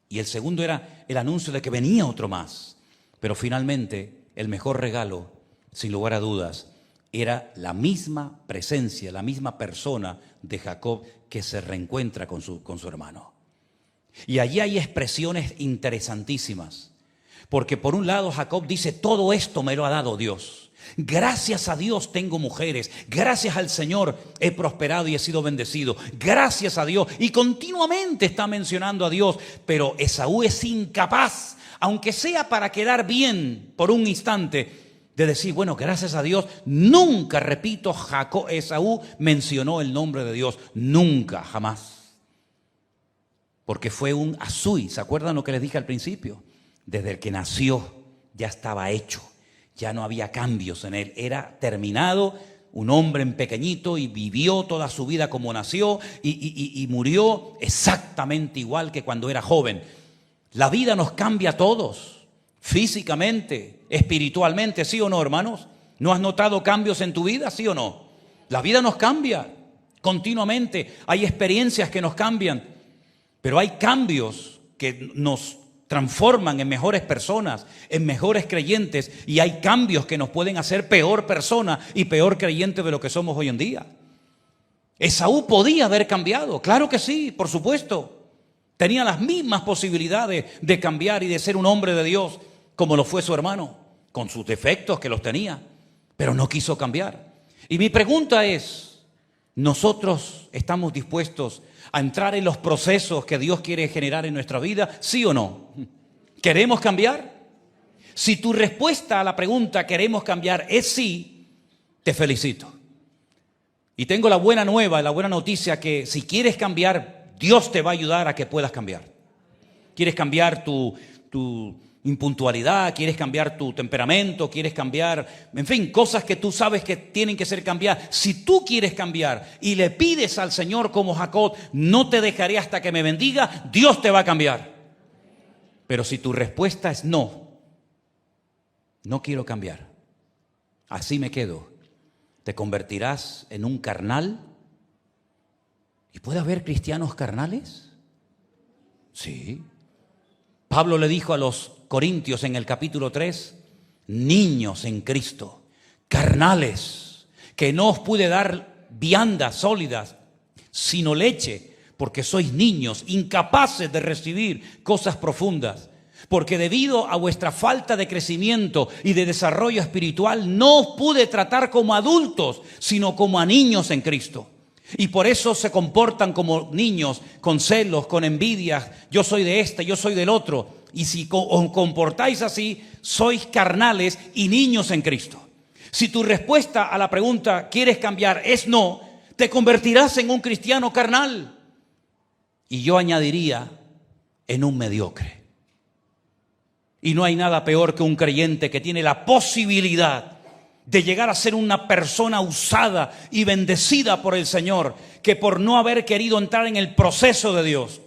Y el segundo era el anuncio de que venía otro más. Pero finalmente, el mejor regalo, sin lugar a dudas, era la misma presencia, la misma persona de Jacob que se reencuentra con su hermano. Y allí hay expresiones interesantísimas. Porque por un lado Jacob dice: todo esto me lo ha dado Dios. Gracias a Dios tengo mujeres. Gracias al Señor he prosperado y he sido bendecido. Gracias a Dios. Y continuamente está mencionando a Dios. Pero Esaú es incapaz, aunque sea para quedar bien por un instante, de decir: bueno, gracias a Dios. Nunca, repito, Esaú mencionó el nombre de Dios. Nunca, jamás. Porque fue un Asui. ¿Se acuerdan lo que les dije al principio? Desde el que nació ya estaba hecho. Ya no había cambios en él. Era terminado, un hombre en pequeñito, y vivió toda su vida como nació y murió exactamente igual que cuando era joven. La vida nos cambia a todos, físicamente, espiritualmente, ¿sí o no, hermanos? ¿No has notado cambios en tu vida, sí o no? La vida nos cambia continuamente. Hay experiencias que nos cambian, pero hay cambios que nos transforman en mejores personas, en mejores creyentes, y hay cambios que nos pueden hacer peor persona y peor creyente de lo que somos hoy en día. Esaú podía haber cambiado, claro que sí, por supuesto. Tenía las mismas posibilidades de cambiar y de ser un hombre de Dios como lo fue su hermano, con sus defectos que los tenía, pero no quiso cambiar. Y mi pregunta es: ¿nosotros estamos dispuestos a entrar en los procesos que Dios quiere generar en nuestra vida? ¿Sí o no? ¿Queremos cambiar? Si tu respuesta a la pregunta ¿queremos cambiar? es sí, te felicito. Y tengo la buena nueva, la buena noticia, que si quieres cambiar, Dios te va a ayudar a que puedas cambiar. ¿Quieres cambiar tu impuntualidad, quieres cambiar tu temperamento, quieres cambiar, en fin, cosas que tú sabes que tienen que ser cambiadas. Si tú quieres cambiar y le pides al Señor como Jacob, no te dejaré hasta que me bendiga, Dios te va a cambiar. Pero si tu respuesta es no, no quiero cambiar, así me quedo, te convertirás en un carnal. ¿Y puede haber cristianos carnales? Sí. Pablo le dijo a los Corintios en el capítulo 3, niños en Cristo, carnales, que no os pude dar viandas sólidas, sino leche, porque sois niños, incapaces de recibir cosas profundas. Porque debido a vuestra falta de crecimiento y de desarrollo espiritual, no os pude tratar como adultos, sino como a niños en Cristo. Y por eso se comportan como niños, con celos, con envidias. Yo soy de este, yo soy del otro. Y si os comportáis así, sois carnales y niños en Cristo. Si tu respuesta a la pregunta ¿quieres cambiar? Es no, te convertirás en un cristiano carnal. Y yo añadiría en un mediocre. Y no hay nada peor que un creyente que tiene la posibilidad de llegar a ser una persona usada y bendecida por el Señor, que por no haber querido entrar en el proceso de Dios,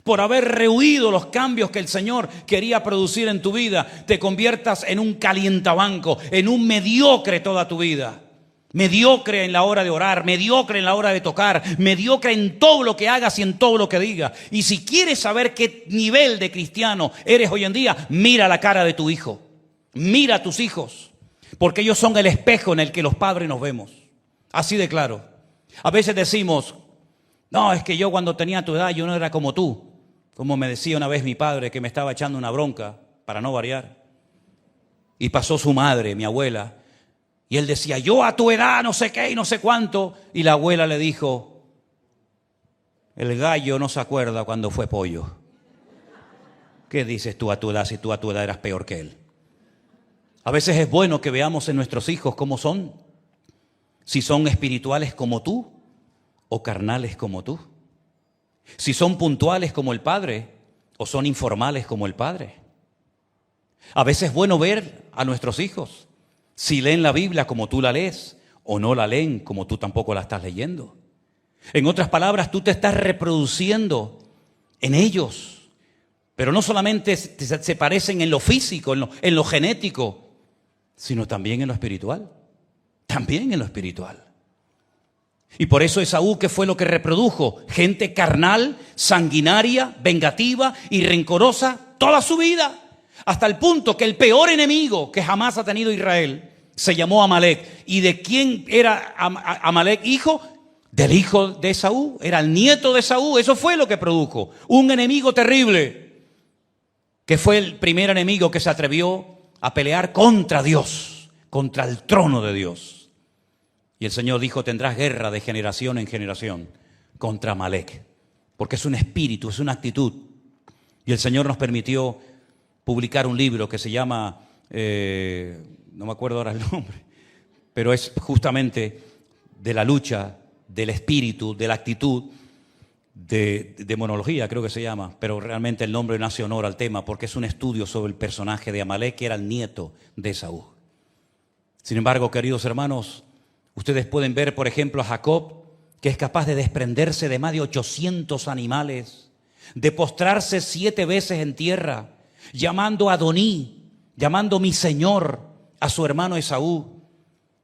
por haber rehuido los cambios que el Señor quería producir en tu vida, te conviertas en un calientabanco, en un mediocre toda tu vida. Mediocre en la hora de orar, mediocre en la hora de tocar, mediocre en todo lo que hagas y en todo lo que digas. Y si quieres saber qué nivel de cristiano eres hoy en día, mira la cara de tu hijo, mira a tus hijos, porque ellos son el espejo en el que los padres nos vemos. Así de claro. A veces decimos, no, es que yo cuando tenía tu edad yo no era como tú. Como me decía una vez mi padre, que me estaba echando una bronca, para no variar. Y pasó su madre, mi abuela, y él decía, yo a tu edad no sé qué y no sé cuánto. Y la abuela le dijo, el gallo no se acuerda cuando fue pollo. ¿Qué dices tú a tu edad si tú a tu edad eras peor que él? A veces es bueno que veamos en nuestros hijos cómo son. Si son espirituales como tú o carnales como tú. Si son puntuales como el Padre o son informales como el Padre. A veces es bueno ver a nuestros hijos si leen la Biblia como tú la lees o no la leen como tú tampoco la estás leyendo. En otras palabras, tú te estás reproduciendo en ellos. Pero no solamente se parecen en lo físico, en lo genético, sino también en lo espiritual. También en lo espiritual. Y por eso Esaú, ¿qué fue lo que reprodujo? Gente carnal, sanguinaria, vengativa y rencorosa toda su vida. Hasta el punto que el peor enemigo que jamás ha tenido Israel se llamó Amalek. ¿Y de quién era Amalek? Hijo del hijo de Esaú. Era el nieto de Esaú. Eso fue lo que produjo. Un enemigo terrible, que fue el primer enemigo que se atrevió a pelear contra Dios, contra el trono de Dios. Y el Señor dijo, tendrás guerra de generación en generación contra Amalek, porque es un espíritu, es una actitud. Y el Señor nos permitió publicar un libro que se llama, no me acuerdo ahora el nombre, pero es justamente de la lucha, del espíritu, de la actitud, de demonología creo que se llama, pero realmente el nombre no hace honor al tema, porque es un estudio sobre el personaje de Amalek, que era el nieto de Esaú. Sin embargo, queridos hermanos, ustedes pueden ver, por ejemplo, a Jacob, que es capaz de desprenderse de más de 800 animales, de postrarse 7 veces en tierra, llamando a Adoní, llamando mi Señor a su hermano Esaú,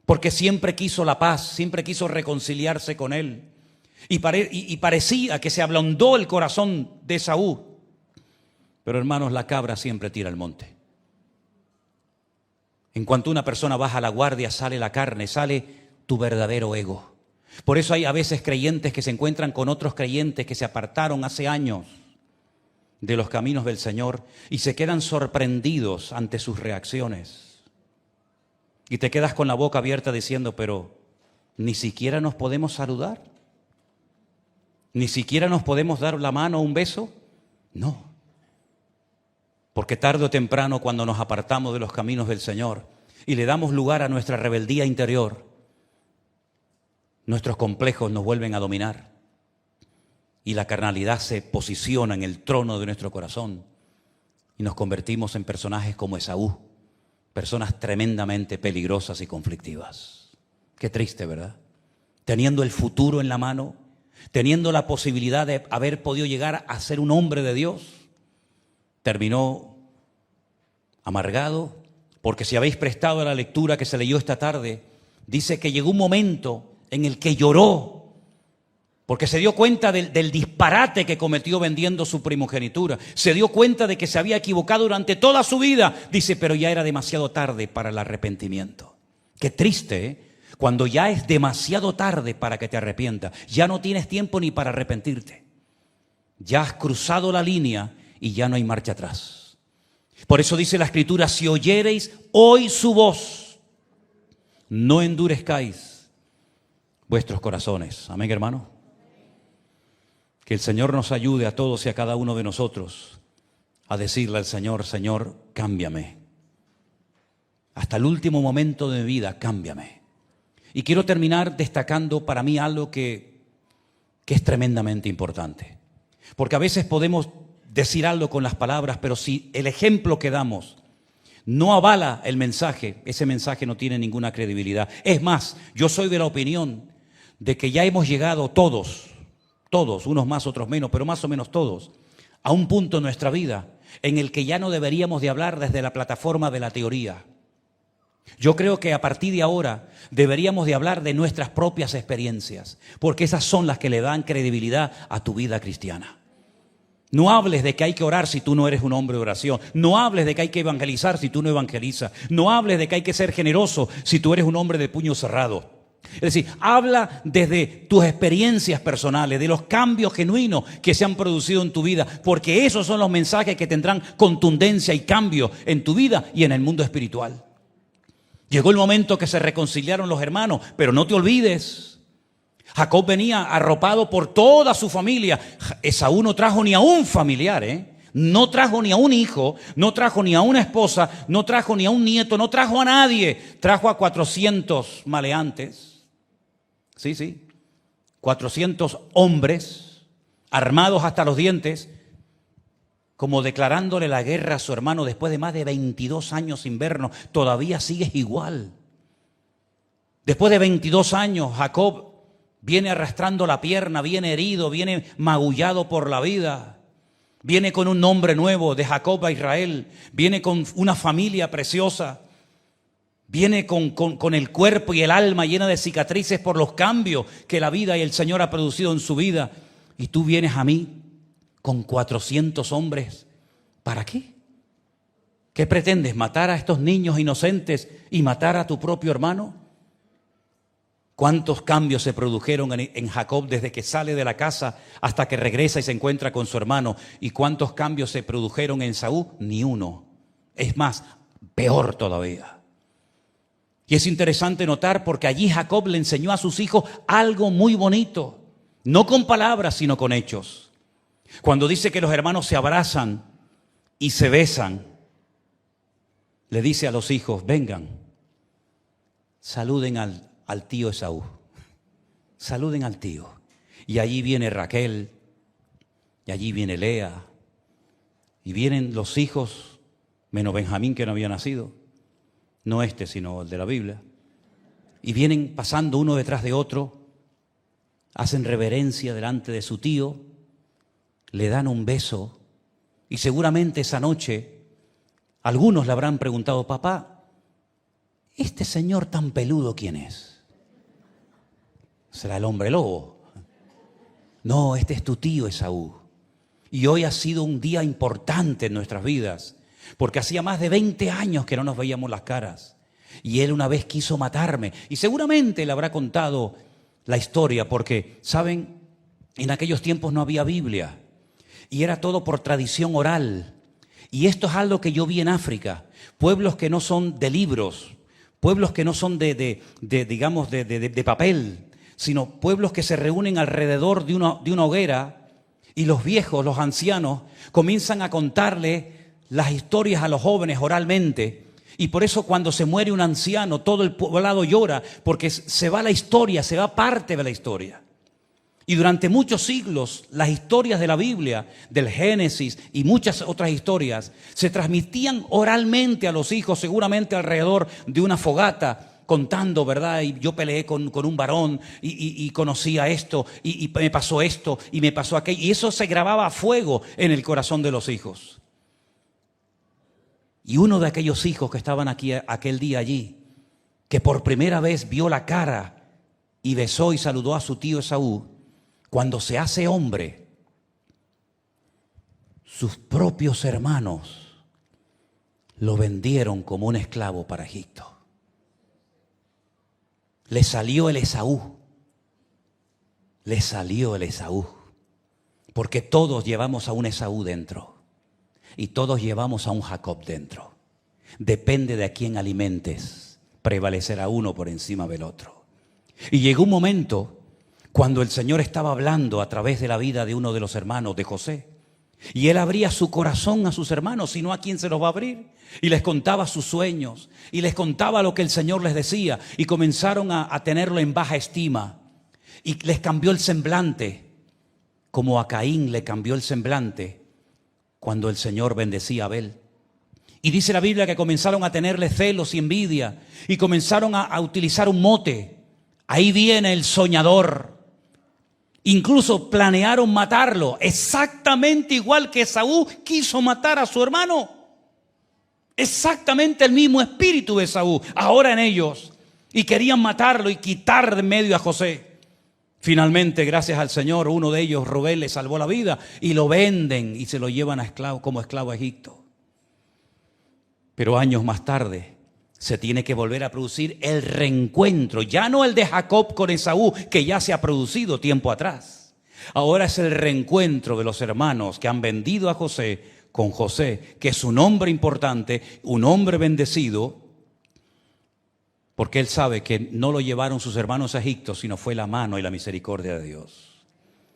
porque siempre quiso la paz, siempre quiso reconciliarse con él. Y parecía que se ablandó el corazón de Esaú. Pero hermanos, la cabra siempre tira al monte. En cuanto una persona baja la guardia, sale la carne, sale tu verdadero ego. Por eso hay a veces creyentes que se encuentran con otros creyentes que se apartaron hace años de los caminos del Señor y se quedan sorprendidos ante sus reacciones. Y te quedas con la boca abierta diciendo, pero ni siquiera nos podemos saludar, ni siquiera nos podemos dar la mano o un beso. No, porque tarde o temprano, cuando nos apartamos de los caminos del Señor y le damos lugar a nuestra rebeldía interior, nuestros complejos nos vuelven a dominar y la carnalidad se posiciona en el trono de nuestro corazón y nos convertimos en personajes como Esaú, personas tremendamente peligrosas y conflictivas. Qué triste, ¿verdad? Teniendo el futuro en la mano, teniendo la posibilidad de haber podido llegar a ser un hombre de Dios, terminó amargado, porque si habéis prestado a la lectura que se leyó esta tarde, dice que llegó un momento en el que lloró, porque se dio cuenta del disparate que cometió vendiendo su primogenitura. Se dio cuenta de que se había equivocado durante toda su vida. Dice, pero ya era demasiado tarde para el arrepentimiento. Qué triste, ¿eh? Cuando ya es demasiado tarde para que te arrepientas. Ya no tienes tiempo ni para arrepentirte. Ya has cruzado la línea y ya no hay marcha atrás. Por eso dice la Escritura, si oyereis hoy su voz, no endurezcáis vuestros corazones. Amén, hermano. Que el Señor nos ayude a todos y a cada uno de nosotros a decirle al Señor, Señor, cámbiame. Hasta el último momento de mi vida, cámbiame. Y quiero terminar destacando para mí algo que es tremendamente importante. Porque a veces podemos decir algo con las palabras, pero si el ejemplo que damos no avala el mensaje, ese mensaje no tiene ninguna credibilidad. Es más, yo soy de la opinión de que ya hemos llegado todos, unos más, otros menos, pero más o menos todos, a un punto en nuestra vida en el que ya no deberíamos de hablar desde la plataforma de la teoría. Yo creo que a partir de ahora deberíamos de hablar de nuestras propias experiencias, porque esas son las que le dan credibilidad a tu vida cristiana. No hables de que hay que orar si tú no eres un hombre de oración. No hables de que hay que evangelizar si tú no evangelizas. No hables de que hay que ser generoso si tú eres un hombre de puño cerrado. Es decir, habla desde tus experiencias personales, de los cambios genuinos que se han producido en tu vida, porque esos son los mensajes que tendrán contundencia y cambio en tu vida y en el mundo espiritual. Llegó el momento que se reconciliaron los hermanos, pero no te olvides, Jacob venía arropado por toda su familia. Esaú no trajo ni a un familiar, no trajo ni a un hijo, no trajo ni a una esposa, no trajo ni a un nieto, no trajo a nadie. Trajo a 400 maleantes. Sí, 400 hombres armados hasta los dientes, como declarándole la guerra a su hermano después de más de 22 años sin vernos. Todavía sigues igual. Después de 22 años, Jacob viene arrastrando la pierna, viene herido, viene magullado por la vida. Viene con un nombre nuevo de Jacob a Israel. Viene con una familia preciosa. Viene con el cuerpo y el alma llena de cicatrices por los cambios que la vida y el Señor ha producido en su vida. Y tú vienes a mí con 400 hombres. ¿Para qué? ¿Qué pretendes? ¿Matar a estos niños inocentes y matar a tu propio hermano? ¿Cuántos cambios se produjeron en Jacob desde que sale de la casa hasta que regresa y se encuentra con su hermano? ¿Y cuántos cambios se produjeron en Saúl? Ni uno. Es más, peor todavía. Y es interesante notar porque allí Jacob le enseñó a sus hijos algo muy bonito. No con palabras, sino con hechos. Cuando dice que los hermanos se abrazan y se besan, le dice a los hijos, vengan, saluden al tío Esaú. Saluden al tío. Y allí viene Raquel, y allí viene Lea, y vienen los hijos, menos Benjamín que no había nacido, no este sino el de la Biblia, y vienen pasando uno detrás de otro, hacen reverencia delante de su tío, le dan un beso, y seguramente esa noche algunos le habrán preguntado, papá, ¿este señor tan peludo quién es? ¿Será el hombre lobo? No, este es tu tío Esaú. Y hoy ha sido un día importante en nuestras vidas, porque hacía más de 20 años que no nos veíamos las caras. Y él una vez quiso matarme. Y seguramente le habrá contado la historia, porque, ¿saben? En aquellos tiempos no había Biblia. Y era todo por tradición oral. Y esto es algo que yo vi en África. Pueblos que no son de libros, pueblos que no son de papel, sino pueblos que se reúnen alrededor de una hoguera, y los viejos, los ancianos, comienzan a contarle las historias a los jóvenes oralmente. Y por eso cuando se muere un anciano, todo el poblado llora, porque se va la historia, se va parte de la historia. Y durante muchos siglos, las historias de la Biblia, del Génesis y muchas otras historias, se transmitían oralmente a los hijos, seguramente alrededor de una fogata, contando, ¿verdad? Y yo peleé con un varón y conocí a esto, y me pasó esto, y me pasó aquello. Y eso se grababa a fuego en el corazón de los hijos. Y uno de aquellos hijos que estaban aquí aquel día allí, que por primera vez vio la cara y besó y saludó a su tío Esaú, cuando se hace hombre, sus propios hermanos lo vendieron como un esclavo para Egipto. Le salió el Esaú. Le salió el Esaú. Porque todos llevamos a un Esaú dentro. Y todos llevamos a un Jacob dentro. Depende de a quién alimentes, prevalecerá uno por encima del otro. Y llegó un momento cuando el Señor estaba hablando a través de la vida de uno de los hermanos de José. Y él abría su corazón a sus hermanos, sino a quién se los va a abrir. Y les contaba sus sueños, y les contaba lo que el Señor les decía. Y comenzaron a tenerlo en baja estima. Y les cambió el semblante, como a Caín le cambió el semblante cuando el Señor bendecía a Abel. Y dice la Biblia que comenzaron a tenerle celos y envidia, y comenzaron a utilizar un mote. Ahí viene el soñador. Incluso planearon matarlo, exactamente igual que Esaú quiso matar a su hermano. Exactamente el mismo espíritu de Esaú, ahora en ellos. Y querían matarlo y quitar de en medio a José. Finalmente, gracias al Señor, uno de ellos, Rubén, le salvó la vida y lo venden y se lo llevan como esclavo a Egipto. Pero años más tarde se tiene que volver a producir el reencuentro, ya no el de Jacob con Esaú, que ya se ha producido tiempo atrás. Ahora es el reencuentro de los hermanos que han vendido a José con José, que es un hombre importante, un hombre bendecido, porque él sabe que no lo llevaron sus hermanos a Egipto, sino fue la mano y la misericordia de Dios.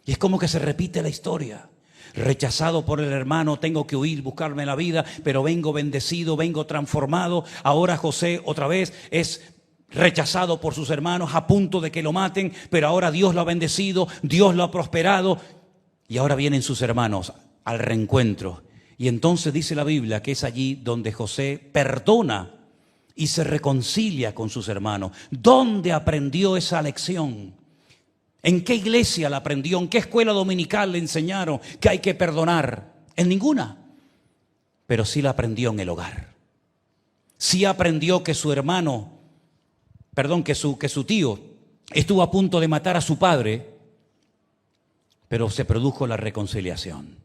Y es como que se repite la historia. Rechazado por el hermano, tengo que huir, buscarme la vida, pero vengo bendecido, vengo transformado. Ahora José otra vez es rechazado por sus hermanos, a punto de que lo maten, pero ahora Dios lo ha bendecido, Dios lo ha prosperado, y ahora vienen sus hermanos al reencuentro. Y entonces dice la Biblia que es allí donde José perdona y se reconcilia con sus hermanos. ¿Dónde aprendió esa lección? ¿En qué iglesia la aprendió? ¿En qué escuela dominical le enseñaron que hay que perdonar? En ninguna. Pero sí la aprendió en el hogar. Sí aprendió que su hermano, que su tío estuvo a punto de matar a su padre, pero se produjo la reconciliación.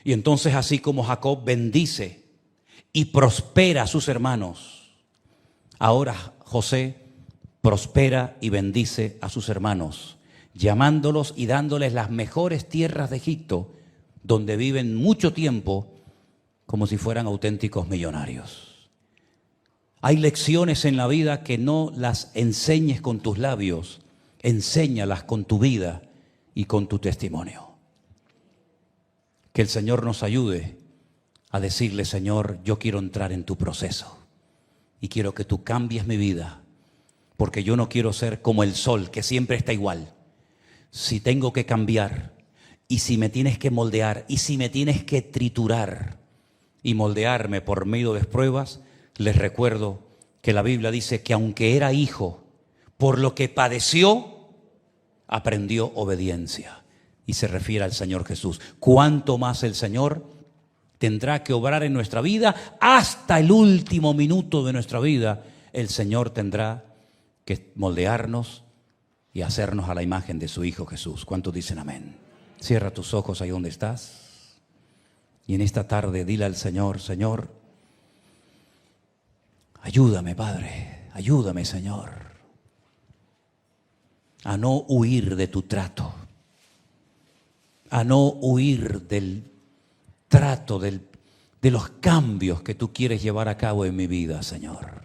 Y entonces, así como Jacob bendice y prospera a sus hermanos, ahora José prospera y bendice a sus hermanos, llamándolos y dándoles las mejores tierras de Egipto, donde viven mucho tiempo como si fueran auténticos millonarios. Hay lecciones en la vida que no las enseñes con tus labios, enséñalas con tu vida y con tu testimonio. Que el Señor nos ayude a decirle: Señor, yo quiero entrar en tu proceso y quiero que tú cambies mi vida, porque yo no quiero ser como el sol que siempre está igual. Si tengo que cambiar, y si me tienes que moldear, y si me tienes que triturar y moldearme por medio de pruebas, les recuerdo que la Biblia dice que aunque era hijo, por lo que padeció, aprendió obediencia. Y se refiere al Señor Jesús. ¿Cuánto más el Señor tendrá que obrar en nuestra vida? Hasta el último minuto de nuestra vida, el Señor tendrá que moldearnos y hacernos a la imagen de su Hijo Jesús. ¿Cuántos dicen amén? Cierra tus ojos ahí donde estás. Y en esta tarde dile al Señor: Señor, ayúdame, Padre, ayúdame, Señor, a no huir de tu trato, a no huir del trato, de los cambios que tú quieres llevar a cabo en mi vida, Señor.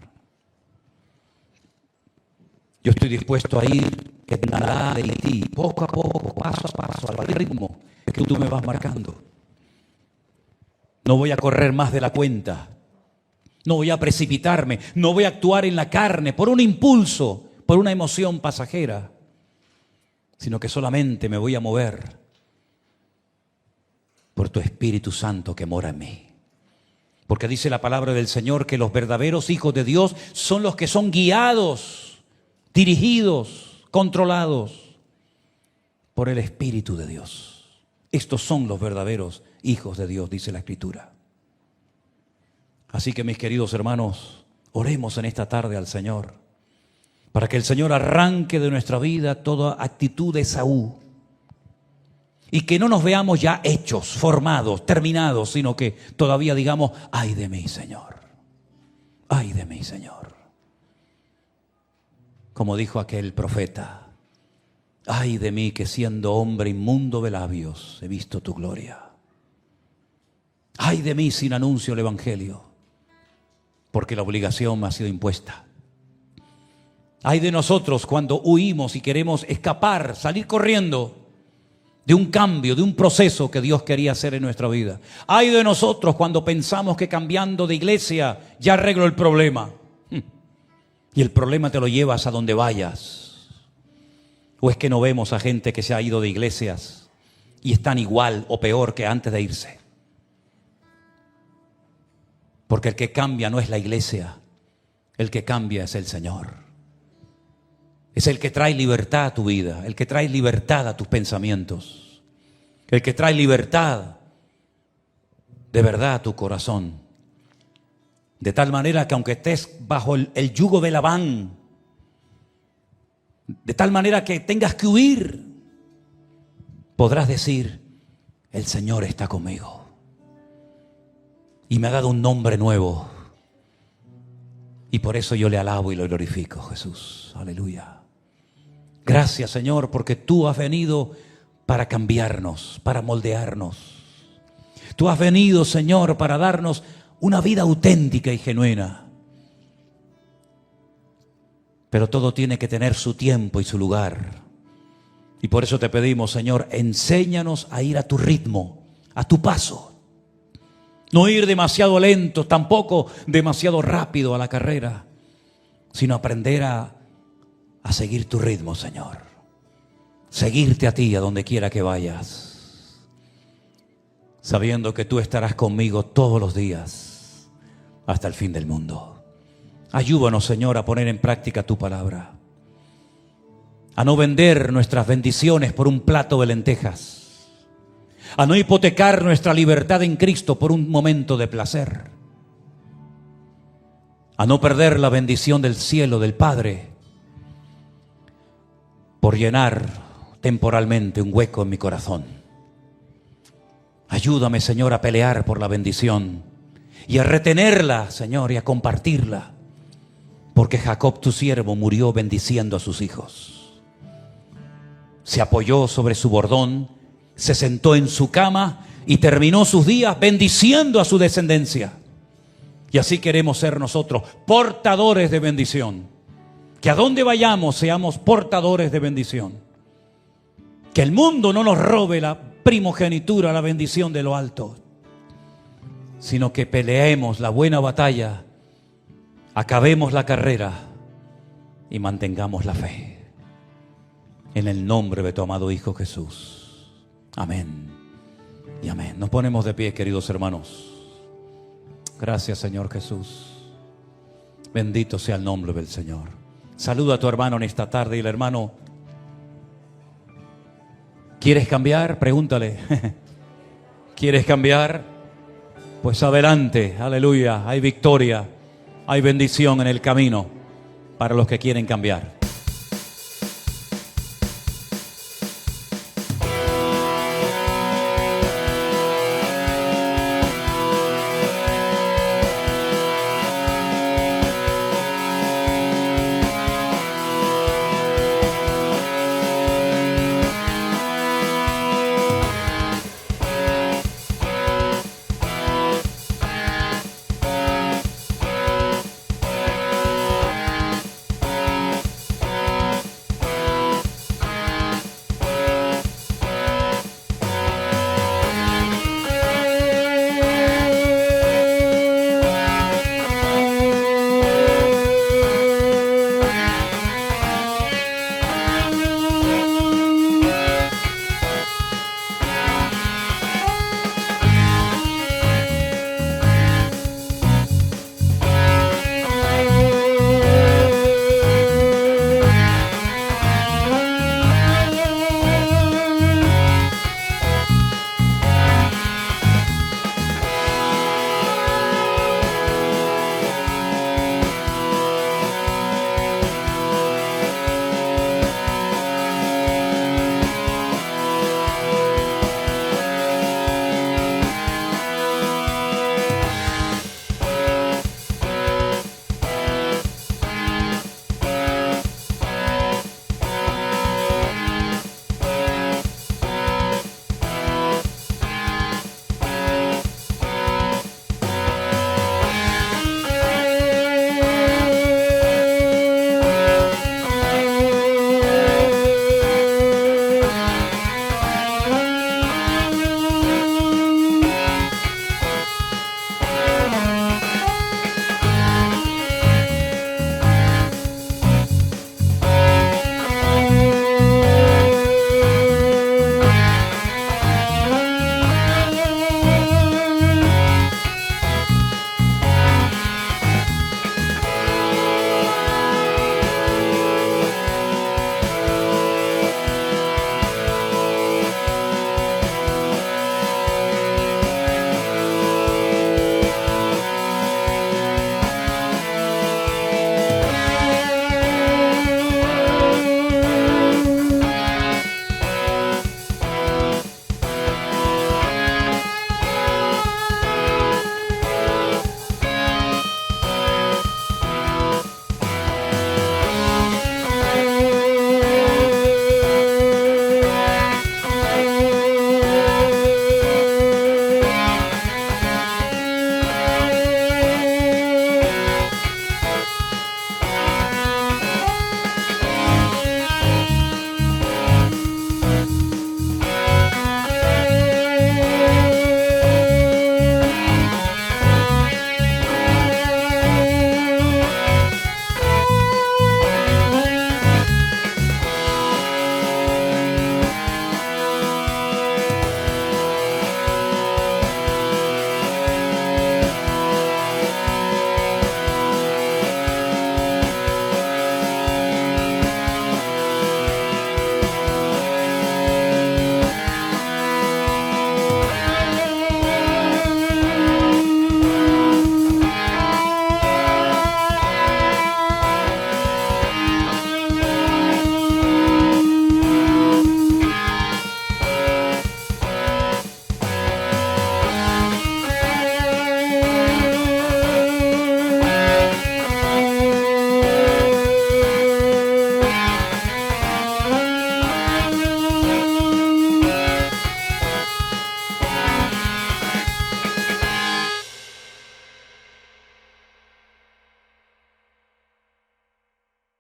Yo estoy dispuesto a ir en nada de ti, poco a poco, paso a paso, al ritmo que tú me vas marcando. No voy a correr más de la cuenta. No voy a precipitarme. No voy a actuar en la carne por un impulso, por una emoción pasajera, sino que solamente me voy a mover por tu Espíritu Santo que mora en mí. Porque dice la palabra del Señor que los verdaderos hijos de Dios son los que son guiados, dirigidos, controlados por el Espíritu de Dios. Estos son los verdaderos hijos de Dios, dice la Escritura. Así que mis queridos hermanos, oremos en esta tarde al Señor, para que el Señor arranque de nuestra vida toda actitud de Esaú, y que no nos veamos ya hechos, formados, terminados, sino que todavía digamos, ay de mí, Señor, ay de mí, Señor. Como dijo aquel profeta, ay de mí que siendo hombre inmundo de labios he visto tu gloria. Ay de mí sin anuncio el Evangelio, porque la obligación me ha sido impuesta. Ay de nosotros cuando huimos y queremos escapar, salir corriendo de un cambio, de un proceso que Dios quería hacer en nuestra vida. Ay de nosotros cuando pensamos que cambiando de iglesia ya arreglo el problema. Y el problema te lo llevas a donde vayas. ¿O es que no vemos a gente que se ha ido de iglesias y están igual o peor que antes de irse? Porque el que cambia no es la iglesia, el que cambia es el Señor. Es el que trae libertad a tu vida, el que trae libertad a tus pensamientos, el que trae libertad de verdad a tu corazón. De tal manera que aunque estés bajo el yugo de Labán, de tal manera que tengas que huir, podrás decir, el Señor está conmigo y me ha dado un nombre nuevo. Y por eso yo le alabo y lo glorifico, Jesús. Aleluya. Gracias, Señor, porque tú has venido para cambiarnos, para moldearnos. Tú has venido, Señor, para darnos una vida auténtica y genuina. Pero todo tiene que tener su tiempo y su lugar. Y por eso te pedimos, Señor, enséñanos a ir a tu ritmo, a tu paso. No ir demasiado lento, tampoco demasiado rápido a la carrera, sino aprender a seguir tu ritmo, Señor. Seguirte a ti a donde quiera que vayas, sabiendo que tú estarás conmigo todos los días hasta el fin del mundo. Ayúdanos, Señor, a poner en práctica tu palabra, a no vender nuestras bendiciones por un plato de lentejas, a no hipotecar nuestra libertad en Cristo por un momento de placer, a no perder la bendición del cielo del Padre por llenar temporalmente un hueco en mi corazón. Ayúdame, Señor, a pelear por la bendición y a retenerla, Señor, y a compartirla, porque Jacob, tu siervo, murió bendiciendo a sus hijos. Se apoyó sobre su bordón, se sentó en su cama y terminó sus días bendiciendo a su descendencia. Y así queremos ser nosotros, portadores de bendición. Que a donde vayamos seamos portadores de bendición. Que el mundo no nos robe la primogenitura, la bendición de lo alto, sino que peleemos la buena batalla, acabemos la carrera y mantengamos la fe. En el nombre de tu amado Hijo Jesús. Amén y amén. Nos ponemos de pie, queridos hermanos. Gracias, Señor Jesús. Bendito sea el nombre del Señor. Saluda a tu hermano en esta tarde y el hermano, ¿quieres cambiar? Pregúntale. ¿Quieres cambiar? Pues adelante, aleluya. Hay victoria, hay bendición en el camino para los que quieren cambiar.